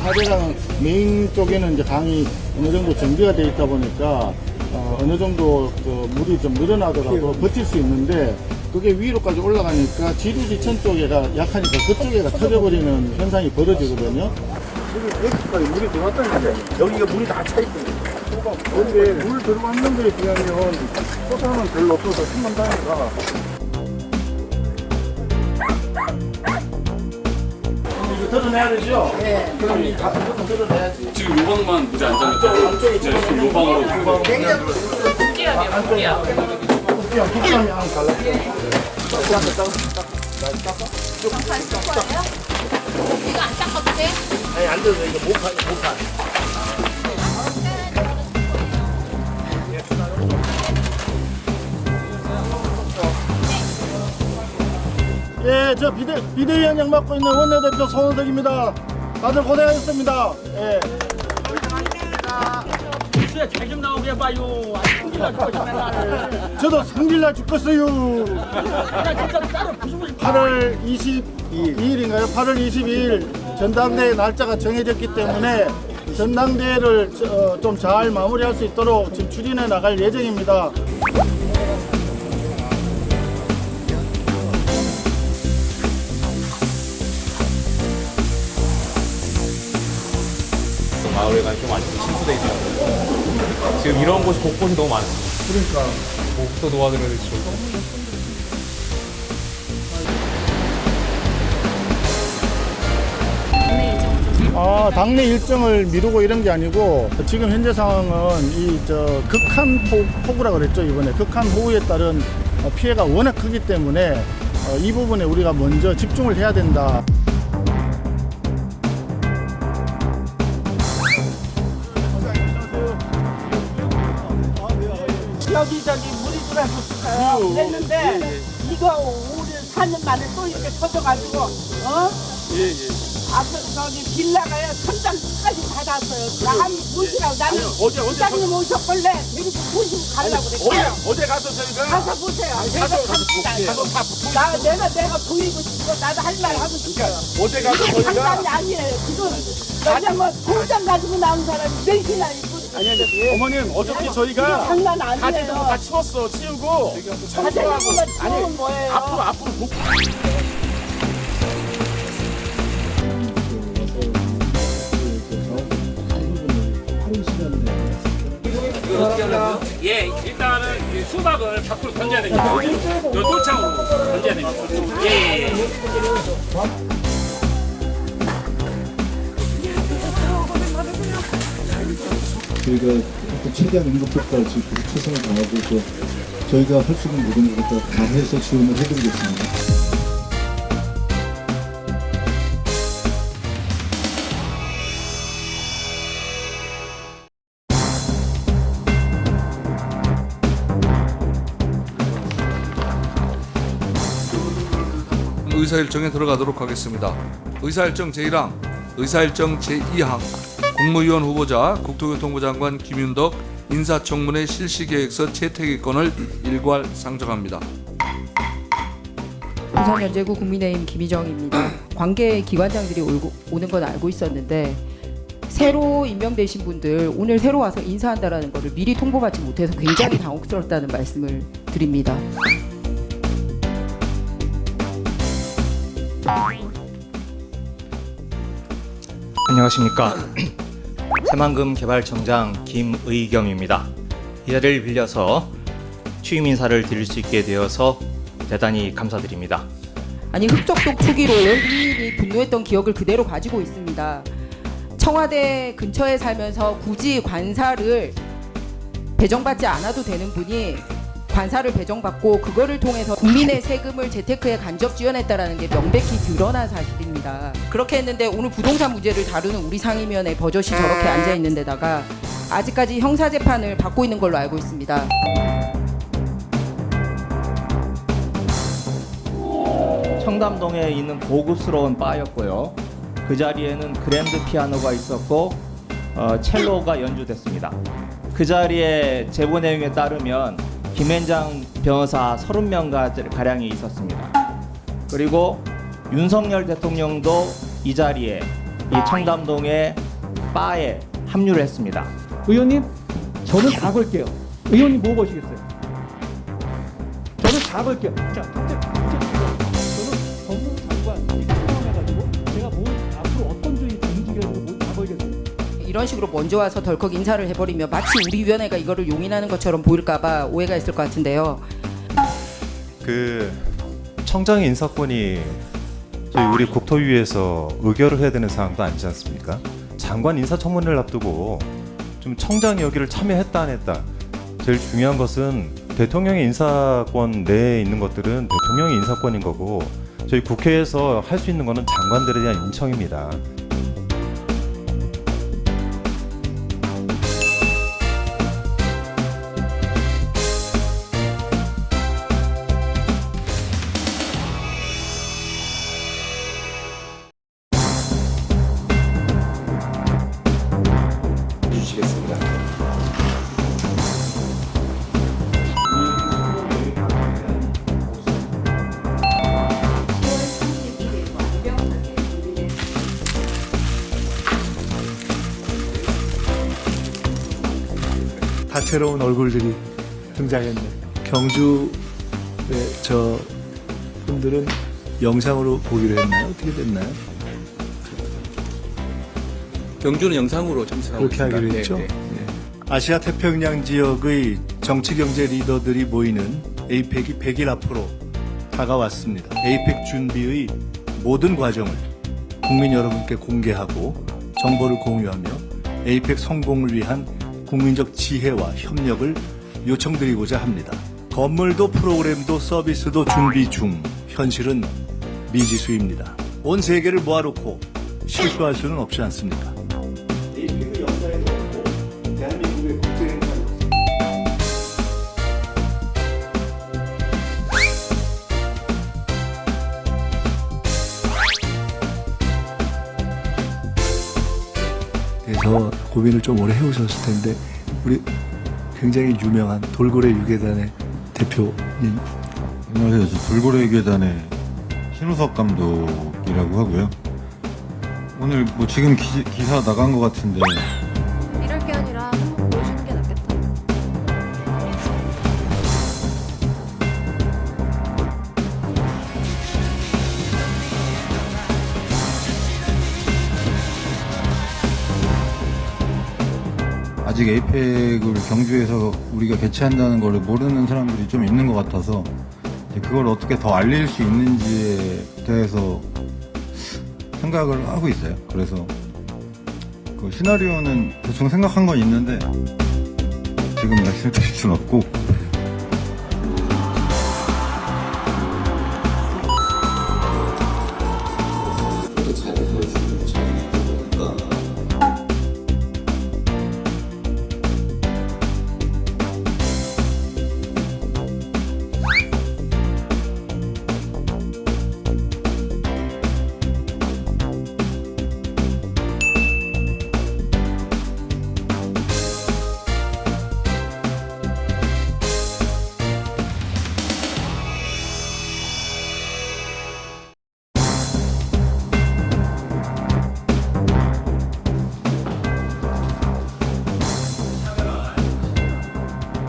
사대강 메인 쪽에는 이제 강이 어느 정도 정비가 되어 있다 보니까 어느 정도 그 물이 좀 늘어나더라도 버틸 수 있는데 그게 위로까지 올라가니까 지루지천 쪽에가 약하니까 그쪽에가 터져버리는 현상이 벌어지거든요. 지금 여기까지 물이 들어왔다는 게 여기가 물이 다 차 있거든요. 근데 물 들어왔는 거에 비하면 소산은 별로 없어서 천만 다행이다. 드러내야 되죠? 네. 그럼 이 같은 것도 드러내야지. 지금 요 방만 무지 안 잡았죠? 이제 요 방으로 북기압이야. 북기압이 안 갈라. 이거 안 닦아도 돼? 아니 안 돼도 이거 목판. 예, 저 비대위원장 맡고 있는 원내대표 손원석입니다. 다들 고생하셨습니다. 예. 뉴스에 잘 좀 나오게 해봐요. 저도 성질나 죽겠어요. 8월 22일인가요? 8월 22일 전당대회 날짜가 정해졌기 때문에 전당대회를 좀 잘 마무리할 수 있도록 지금 추진해 나갈 예정입니다. 마을에가 좀 많이 침수돼 있어요. 지금 이런 곳이 곳곳이 너무 많아요. 그러니까 뭐부터 도와드려야 될지 모르겠어요. 당내 일정을 미루고 이런 게 아니고 지금 현재 상황은 이 극한 폭우라 그랬죠. 이번에 극한 호우에 따른 피해가 워낙 크기 때문에 이 부분에 우리가 먼저 집중을 해야 된다. 여기 물이 들어왔었어요. 그랬는데 이거 우리 4년 만에 또 이렇게 터져가지고 앞에 빌라가요 천장까지 닫았어요. 나한 보시라고 나는 부장님 오셨길래 데리고 보시고 가려고 그랬어요. 어디 가서 저희가 가서 보세요. 내가 보이고 싶고 나도 할 말 하고 싶어요. 어디 가서 이게 저희가 장난이 아니에요. 지금 왜냐면 공장 가지고 나온 사람이 넷이나 있고. 아니 어머님 어차피 저희가 장난 아니에요. 가지고 다 치웠어 치우고 청소하고 치우면 뭐예요? 앞으로 어떻게 하려고요? 예, 일단은 이 수박을 밖으로 던져야 됩니다. 요 도창으로 던져야 됩니다. 예. 저희가 최대한 응급효과를 최선을 다하고 또 저희가 할 수 있는 모든 것을 다 해서 지원을 해드리겠습니다. 의사일정에 들어가도록 하겠습니다. 의사일정 제1항, 의사일정 제2항, 국무위원 후보자 국토교통부 장관 김윤덕 인사청문회 실시계획서 채택의건을 일괄 상정합니다. 부산연제구 국민의힘 김희정입니다. 관계 기관장들이 오는 건 알고 있었는데 새로 임명되신 분들 오늘 새로 와서 인사한다라는 것을 미리 통보받지 못해서 굉장히 당혹스럽다는 말씀을 드립니다. 안녕하십니까. 새만금 개발청장 김의겸입니다. 이 자리를 빌려서 취임 인사를 드릴 수 있게 되어서 대단히 감사드립니다. 아니 흑적독 투기로 국민이 분노했던 기억을 그대로 가지고 있습니다. 청와대 근처에 살면서 굳이 관사를 배정받지 않아도 되는 분이 관사를 배정받고 그거를 통해서 국민의 세금을 재테크에 간접 지원했다라는 게 명백히 드러난 사실입니다. 그렇게 했는데 오늘 부동산 문제를 다루는 우리 상임위원회 버젓이 저렇게 앉아 있는 데다가 아직까지 형사재판을 받고 있는 걸로 알고 있습니다. 청담동에 있는 고급스러운 바였고요. 그 자리에는 그랜드 피아노가 있었고 첼로가 연주됐습니다. 그 자리에 제보 내용에 따르면 김앤장 변호사 30명가량이 있었습니다. 그리고 윤석열 대통령도 이 자리에 이 청담동의 바에 합류를 했습니다. 의원님, 저는 다 걸게요. 의원님 뭐 거시겠어요? 저는 다 걸게요. 자, 저는 법무부 장관 포함해가지고 제가 앞으로 어떤 주의 움직여도 다 걸겠어요. 이런 식으로 먼저 와서 덜컥 인사를 해버리면 마치 우리 위원회가 이거를 용인하는 것처럼 보일까봐 오해가 있을 것 같은데요. 그 청장의 인사권이 저희 우리 국토위에서 의결을 해야 되는 사항도 아니지 않습니까? 장관 인사청문회를 앞두고 좀 청장이 여기를 참여했다 안 했다. 제일 중요한 것은 대통령의 인사권 내에 있는 것들은 대통령의 인사권인 거고 저희 국회에서 할 수 있는 거는 장관들에 대한 인청입니다. 다채로운 얼굴들이 등장했네. 경주의 저 분들은 영상으로 보기로 했나요? 어떻게 됐나요? 경주는 영상으로 참석하고 그렇게 있습니다. 하기로 했죠. 네. 아시아 태평양 지역의 정치 경제 리더들이 모이는 에이펙이 100일 앞으로 다가왔습니다. 에이펙 준비의 모든 과정을 국민 여러분께 공개하고 정보를 공유하며 에이펙 성공을 위한 국민적 지혜와 협력을 요청드리고자 합니다. 건물도 프로그램도 서비스도 준비 중, 현실은 미지수입니다. 온 세계를 모아놓고 실수할 수는 없지 않습니까? 에이펙의 역사에도 없고 대한민국의 국제행사에 대해서 고민을 좀 오래 해오셨을 텐데 우리 굉장히 유명한 돌고래 유괴단의 대표님. 안녕하세요. 저 돌고래 유괴단의 신우석 감독이라고 하고요. 오늘 뭐 지금 기사 나간 것 같은데 이럴 게 아니라 한번 보여주는 게 낫겠다. 아직 에이펙을 경주에서 우리가 개최한다는 걸 모르는 사람들이 좀 있는 것 같아서 이제 그걸 어떻게 더 알릴 수 있는지에 대해서 생각을 하고 있어요. 그래서 그 시나리오는 대충 생각한 건 있는데 지금 말씀드릴 순 없고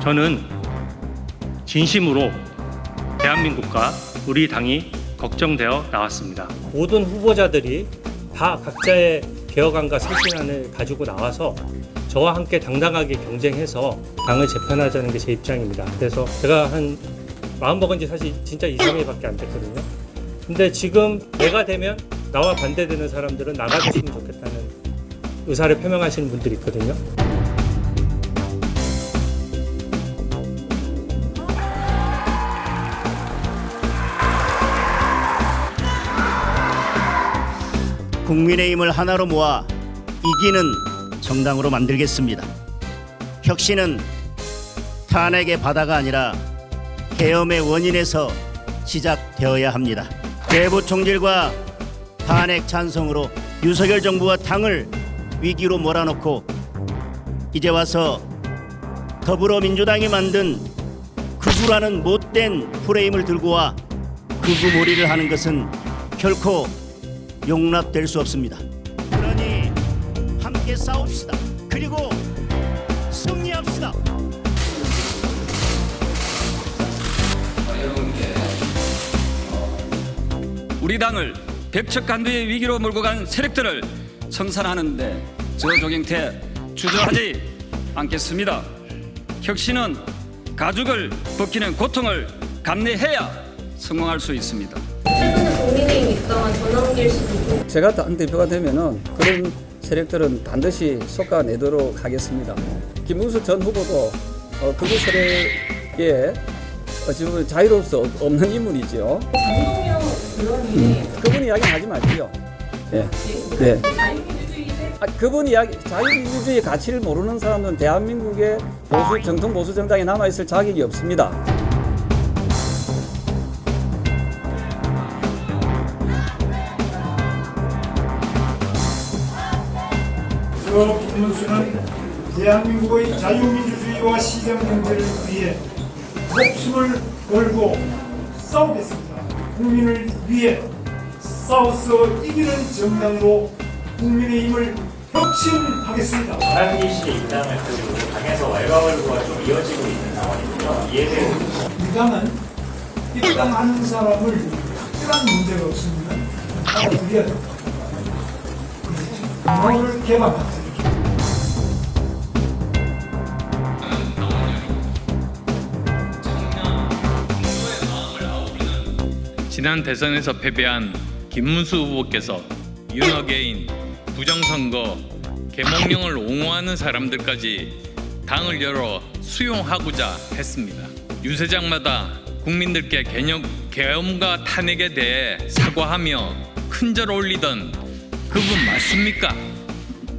저는 진심으로 대한민국과 우리 당이 걱정되어 나왔습니다. 모든 후보자들이 다 각자의 개혁안과 쇄신안을 가지고 나와서 저와 함께 당당하게 경쟁해서 당을 재편하자는 게 제 입장입니다. 그래서 제가 한 마음먹은 지 사실 진짜 2, 3일밖에 안 됐거든요. 근데 지금 내가 되면 나와 반대되는 사람들은 나가줬으면 좋겠다는 의사를 표명하시는 분들이 있거든요. 국민의힘을 하나로 모아 이기는 정당으로 만들겠습니다. 혁신은 탄핵의 바다가 아니라 계엄의 원인에서 시작되어야 합니다. 대부 총질과 탄핵 찬성으로 윤석열 정부와 당을 위기로 몰아넣고 이제 와서 더불어민주당이 만든 극우라는 못된 프레임을 들고 와 극우몰이를 하는 것은 결코 용납될 수 없습니다. 그러니 함께 싸웁시다. 그리고 승리합시다. 우리 당을 벽척간두의 위기로 몰고 간 세력들을 청산하는데 저 조경태 주저하지 않겠습니다. 혁신은 가죽을 벗기는 고통을 감내해야 성공할 수 있습니다. 최근에 국민의힘 입당한 전환길 씨도 제가 당 대표가 되면은 그런 세력들은 반드시 솎아내도록 하겠습니다. 김문수 전 후보도 극우 세력에 어찌 보면 자유로울 수 없는 인물이죠. 장동영 의원이 그분 이야기 하지 말지요. 네. 네. 그분 이야기 자유민주주의 가치를 모르는 사람은 대한민국의 정통 보수 정당에 남아 있을 자격이 없습니다. 김문수는 대한민국의 자유민주주의와 시장경제를 위해 목숨을 걸고 싸우겠습니다. 국민을 위해 싸워서 이기는 정당으로 국민의힘을 혁신하겠습니다. 전환길 씨의 입당을 그리고 당에서 왈가왈부가 좀 이어지고 있는 상황이고요. 이에 대해 이 당은 입당하는 사람을 특별한 문제가 없습니다. 받아들여야 됩니다. 당을 개방하세요. 지난 대선에서 패배한 김문수 후보께서 윤어게인, 부정선거, 계몽령을 옹호하는 사람들까지 당을 열어 수용하고자 했습니다. 유세장마다 국민들께 계엄과 탄핵에 대해 사과하며 큰절 올리던 그분 맞습니까?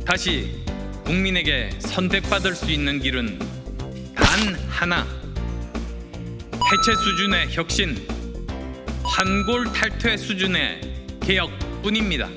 다시 국민에게 선택받을 수 있는 길은 단 하나, 해체 수준의 혁신, 환골 탈퇴 수준의 개혁뿐입니다.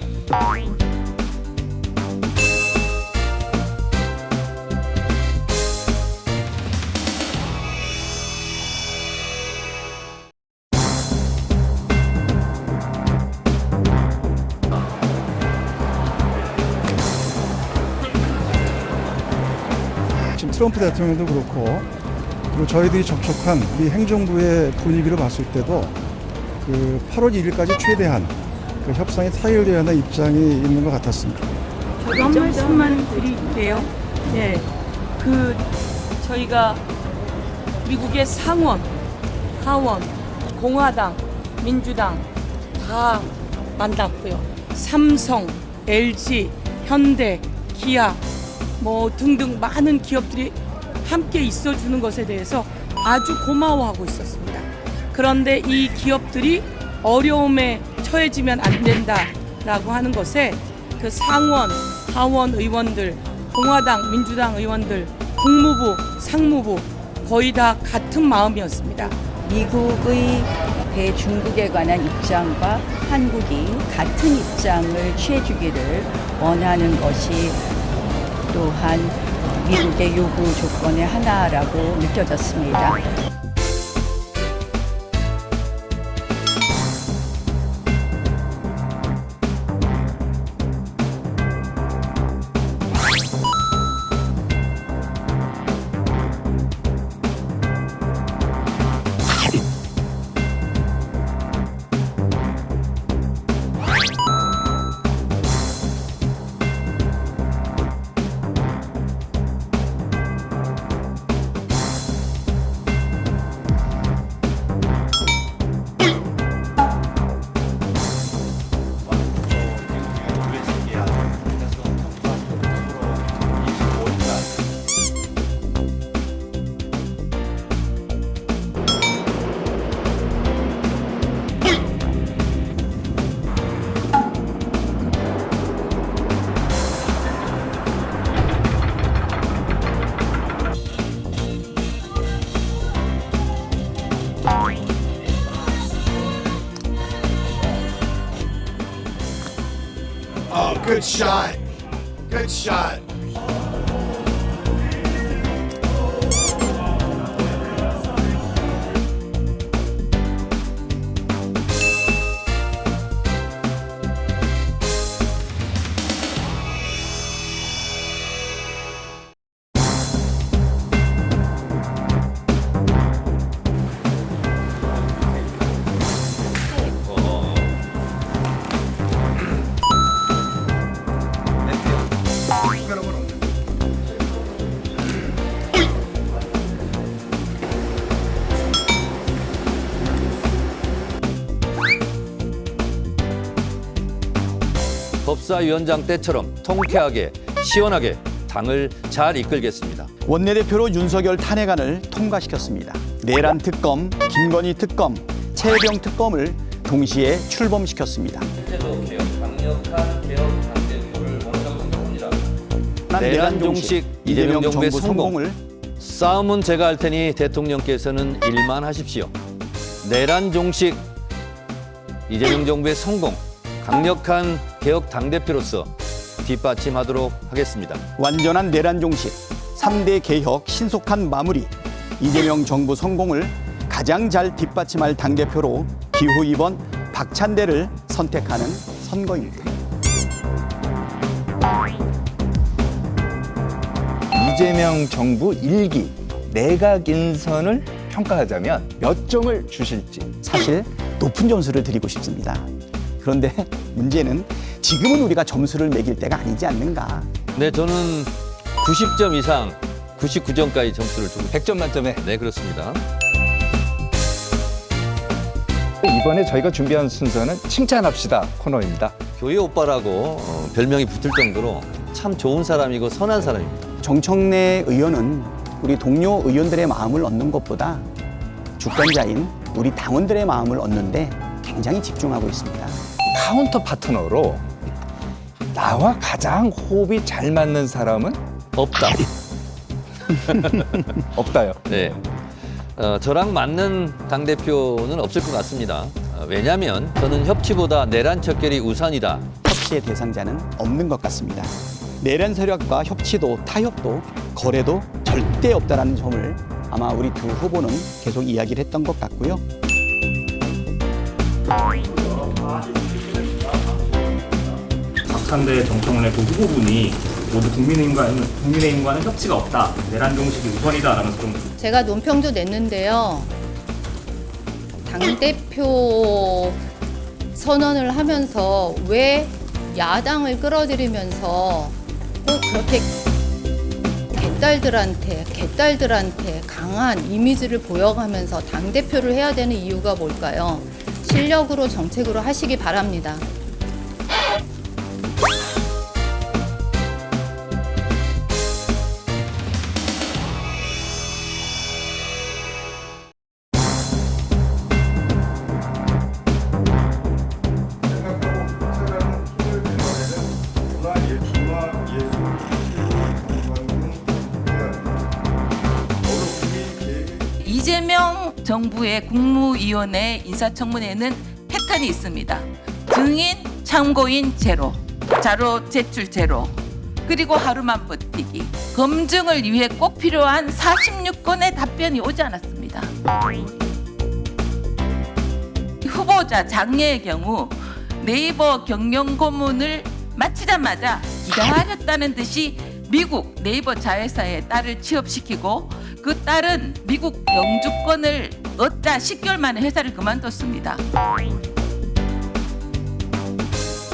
지금 트럼프 대통령도 그렇고 그리고 저희들이 접촉한 우리 행정부의 분위기를 봤을 때도 그 8월 1일까지 최대한 그 협상이 타결되어야 하는 입장이 있는 것 같았습니다. 저도 한 말씀만 드릴게요. 네. 저희가 미국의 상원, 하원, 공화당, 민주당 다 만났고요. 삼성, LG, 현대, 기아 뭐 등등 많은 기업들이 함께 있어주는 것에 대해서 아주 고마워하고 있었습니다. 그런데 이 기업들이 어려움에 처해지면 안 된다라고 하는 것에 그 상원, 하원 의원들, 공화당, 민주당 의원들, 국무부, 상무부 거의 다 같은 마음이었습니다. 미국의 대중국에 관한 입장과 한국이 같은 입장을 취해주기를 원하는 것이 또한 미국의 요구 조건의 하나라고 느껴졌습니다. Oh, good shot. Good shot. 법사위원장 때처럼 통쾌하게 시원하게 당을 잘 이끌겠습니다. 원내대표로 윤석열 탄핵안을 통과시켰습니다. 내란 특검, 김건희 특검, 최혜병 특검을 동시에 출범시켰습니다. 실제로 강력한 개혁 당대표를 원하고 생각합니다. 내란 종식 이재명 정부의 성공을 싸움은 제가 할 테니 대통령께서는 일만 하십시오. 내란 종식 이재명 정부의 성공 강력한 개혁 당대표로서 뒷받침하도록 하겠습니다. 완전한 내란 종식, 3대 개혁 신속한 마무리, 이재명 정부 성공을 가장 잘 뒷받침할 당대표로 기호 2번 박찬대를 선택하는 선거입니다. 이재명 정부 1기 내각 인선을 평가하자면 몇 점을 주실지. 사실 높은 점수를 드리고 싶습니다. 그런데 문제는 지금은 우리가 점수를 매길 때가 아니지 않는가. 네, 저는 90점 이상 99점까지 점수를 주고 100점 만점에. 네, 그렇습니다. 이번에 저희가 준비한 순서는 칭찬합시다 코너입니다. 교회 오빠라고 별명이 붙을 정도로 참 좋은 사람이고 선한 사람입니다. 정청래 의원은 우리 동료 의원들의 마음을 얻는 것보다 주권자인 우리 당원들의 마음을 얻는데 굉장히 집중하고 있습니다. 카운터 파트너로 나와 가장 호흡이 잘 맞는 사람은 없다. 없다요. 네, 저랑 맞는 당대표는 없을 것 같습니다. 왜냐하면 저는 협치보다 내란 척결이 우선이다. 협치의 대상자는 없는 것 같습니다. 내란 세력과 협치도 타협도 거래도 절대 없다라는 점을 아마 우리 두 후보는 계속 이야기를 했던 것 같고요. 박찬대 정청래 두 후보분이 모두 국민의힘과는 협치가 없다, 내란 종식이 우선이다라면서 좀 제가 논평도 냈는데요. 당대표 선언을 하면서 왜 야당을 끌어들이면서 꼭 그렇게 외딸들한테, 개딸들한테 강한 이미지를 보여가면서 당대표를 해야 되는 이유가 뭘까요? 실력으로 정책으로 하시기 바랍니다. 이재명 정부의 국무위원회 인사청문회는 패턴이 있습니다. 증인, 참고인 제로, 자료 제출 제로, 그리고 하루만 버티기. 검증을 위해 꼭 필요한 46건의 답변이 오지 않았습니다. 후보자 장녀의 경우 네이버 경영 고문을 마치자마자 기다렸다는 듯이 미국 네이버 자회사에 딸을 취업시키고 그 딸은 미국 영주권을 얻자 10개월 만에 회사를 그만뒀습니다.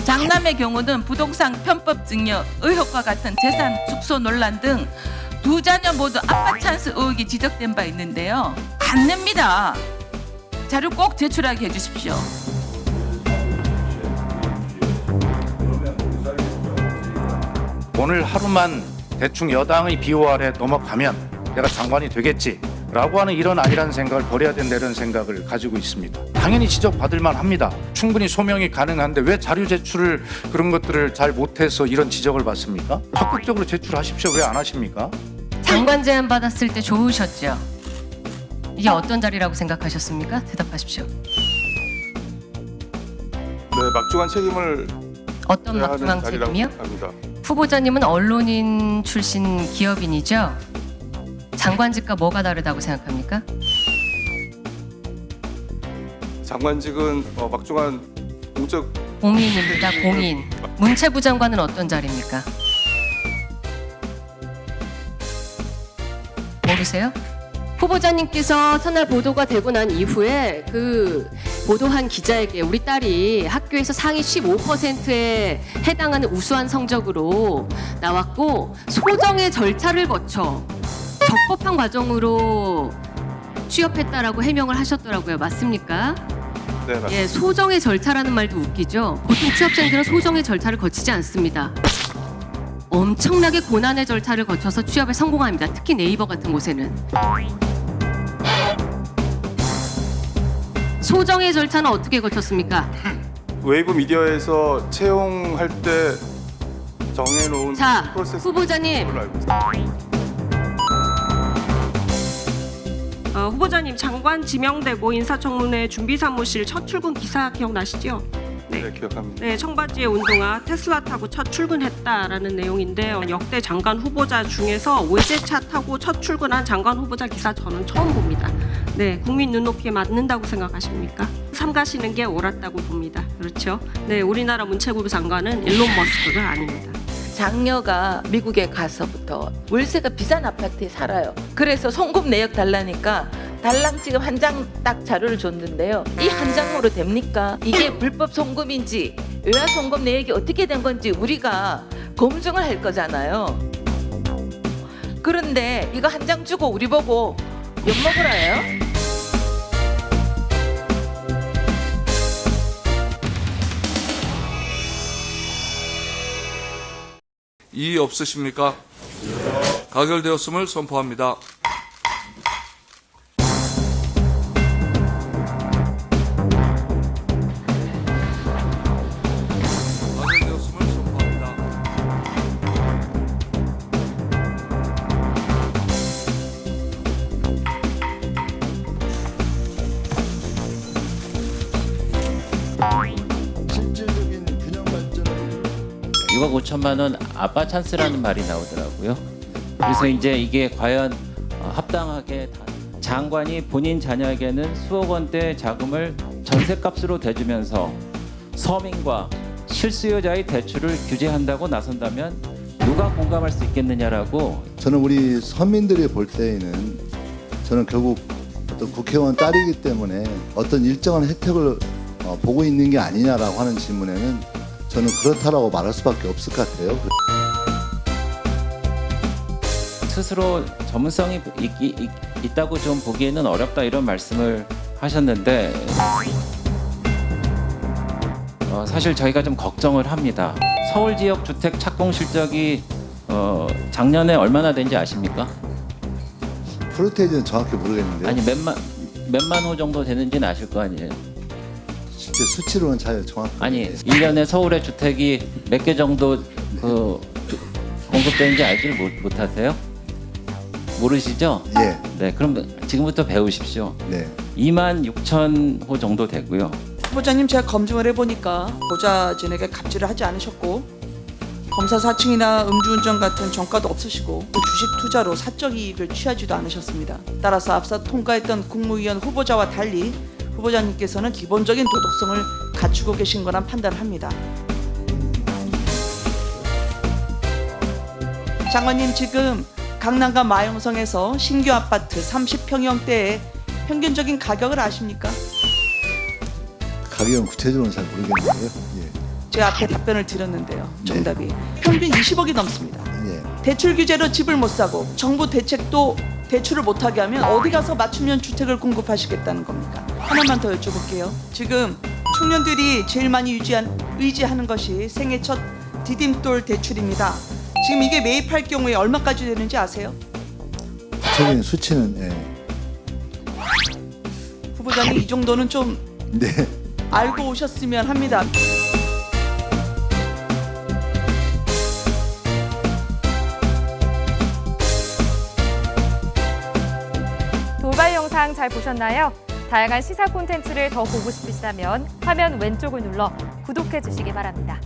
장남의 경우는 부동산 편법 증여 의혹과 같은 재산 축소 논란 등 두 자녀 모두 아빠 찬스 의혹이 지적된 바 있는데요. 안 냅니다. 자료 꼭 제출하게 해주십시오. 오늘 하루만 대충 여당의 비호 아래 넘어가면 내가 장관이 되겠지 라고 하는 이런 아니라는 생각을 버려야 된다 이런 생각을 가지고 있습니다. 당연히 지적받을 만합니다. 충분히 소명이 가능한데 왜 자료 제출을 그런 것들을 잘 못해서 이런 지적을 받습니까? 적극적으로 제출하십시오. 왜 안 하십니까? 장관 제안 받았을 때 좋으셨죠? 이게 어떤 자리라고 생각하셨습니까? 대답하십시오. 네, 막중한 책임을 어떤 져야 막중한 하는 자리라고 책임이요? 생각합니다. 후보자님은 언론인 출신 기업인이죠? 장관직과 뭐가 다르다고 생각합니까? 장관직은 막중한 공적 공인입니다. 공인. 문체부 장관은 어떤 자리입니까? 모르세요? 후보자님께서 첫날 보도가 되고 난 이후에 그 보도한 기자에게 우리 딸이 학교에서 상위 15%에 해당하는 우수한 성적으로 나왔고 소정의 절차를 거쳐 적법한 과정으로 취업했다라고 해명을 하셨더라고요. 맞습니까? 네, 맞습니다. 예, 소정의 절차라는 말도 웃기죠. 보통 취업생들은 소정의 절차를 거치지 않습니다. 엄청나게 고난의 절차를 거쳐서 취업에 성공합니다. 특히 네이버 같은 곳에는. 소정의 절차는 어떻게 거쳤습니까? 웨이브 미디어에서 채용할 때 정해놓은 자, 프로세스 후보자님. 후보자님 장관 지명되고 인사청문회 준비사무실 첫 출근 기사 기억나시죠? 네, 기억합니다. 네, 청바지에 운동화, 테슬라 타고 첫 출근했다라는 내용인데요. 역대 장관 후보자 중에서 외제차 타고 첫 출근한 장관 후보자 기사 저는 처음 봅니다. 네, 국민 눈높이에 맞는다고 생각하십니까? 삼가시는 게 옳았다고 봅니다. 그렇죠? 네, 우리나라 문체부 장관은 일론 머스크가 아닙니다. 장녀가 미국에 가서부터 월세가 비싼 아파트에 살아요. 그래서 송금 내역 달라니까 달랑 지금 한 장 딱 자료를 줬는데요. 이 한 장으로 됩니까? 이게 불법 송금인지 외화 송금 내역이 어떻게 된 건지 우리가 검증을 할 거잖아요. 그런데 이거 한 장 주고 우리 보고 엿먹으라요? 이의 없으십니까? 가결되었음을 선포합니다. 가결되었음을 선포합니다. 실질적인 균형 발전을 6억 5천만 원 아빠 찬스라는 말이 나오더라고요. 그래서 이제 이게 과연 합당하게 장관이 본인 자녀에게는 수억 원대 자금을 전셋값으로 대주면서 서민과 실수요자의 대출을 규제한다고 나선다면 누가 공감할 수 있겠느냐라고. 저는 우리 서민들이 볼 때에는 저는 결국 어떤 국회의원 딸이기 때문에 어떤 일정한 혜택을 보고 있는 게 아니냐라고 하는 질문에는 저는 그렇다라고 말할 수밖에 없을 것 같아요. 스스로 전문성이 있다고 좀 보기에는 어렵다 이런 말씀을 하셨는데 사실 저희가 좀 걱정을 합니다. 서울 지역 주택 착공 실적이 작년에 얼마나 된지 아십니까? 프로테이지는 정확히 모르겠는데요. 아니 몇만 호 정도 되는지는 아실 거 아니에요. 실제 수치로는 잘 정확히. 아니 1년에 서울의 주택이 몇 개 정도 공급되는지 알지를 못하세요? 모르시죠? 예. 네, 그럼 지금부터 배우십시오. 네. 26,000호 정도 되고요. 후보자님, 제가 검증을 해보니까 보좌진에게 갑질을 하지 않으셨고 검사 사칭이나 음주운전 같은 전과도 없으시고 또 주식 투자로 사적 이익을 취하지도 않으셨습니다. 따라서 앞서 통과했던 국무위원 후보자와 달리 후보자님께서는 기본적인 도덕성을 갖추고 계신 거란 판단합니다. 장관님, 지금 강남과 마용성에서 신규 아파트 30평형대의 평균적인 가격을 아십니까? 가격은 구체적으로는 잘 모르겠는데요. 예. 제가 앞에 답변을 드렸는데요. 정답이 평균 20억이 넘습니다. 예. 대출 규제로 집을 못 사고 정부 대책도 대출을 못하게 하면 어디 가서 맞춤형 주택을 공급하시겠다는 겁니까? 하나만 더 여쭤볼게요. 지금 청년들이 제일 많이 의지하는 것이 생애 첫 디딤돌 대출입니다. 지금 이게 매입할 경우에 얼마까지 되는지 아세요? 구체적인 수치는 후보자님, 이 정도는 좀 네. 알고 오셨으면 합니다. 도발 영상 잘 보셨나요? 다양한 시사 콘텐츠를 더 보고 싶으시다면 화면 왼쪽을 눌러 구독해 주시기 바랍니다.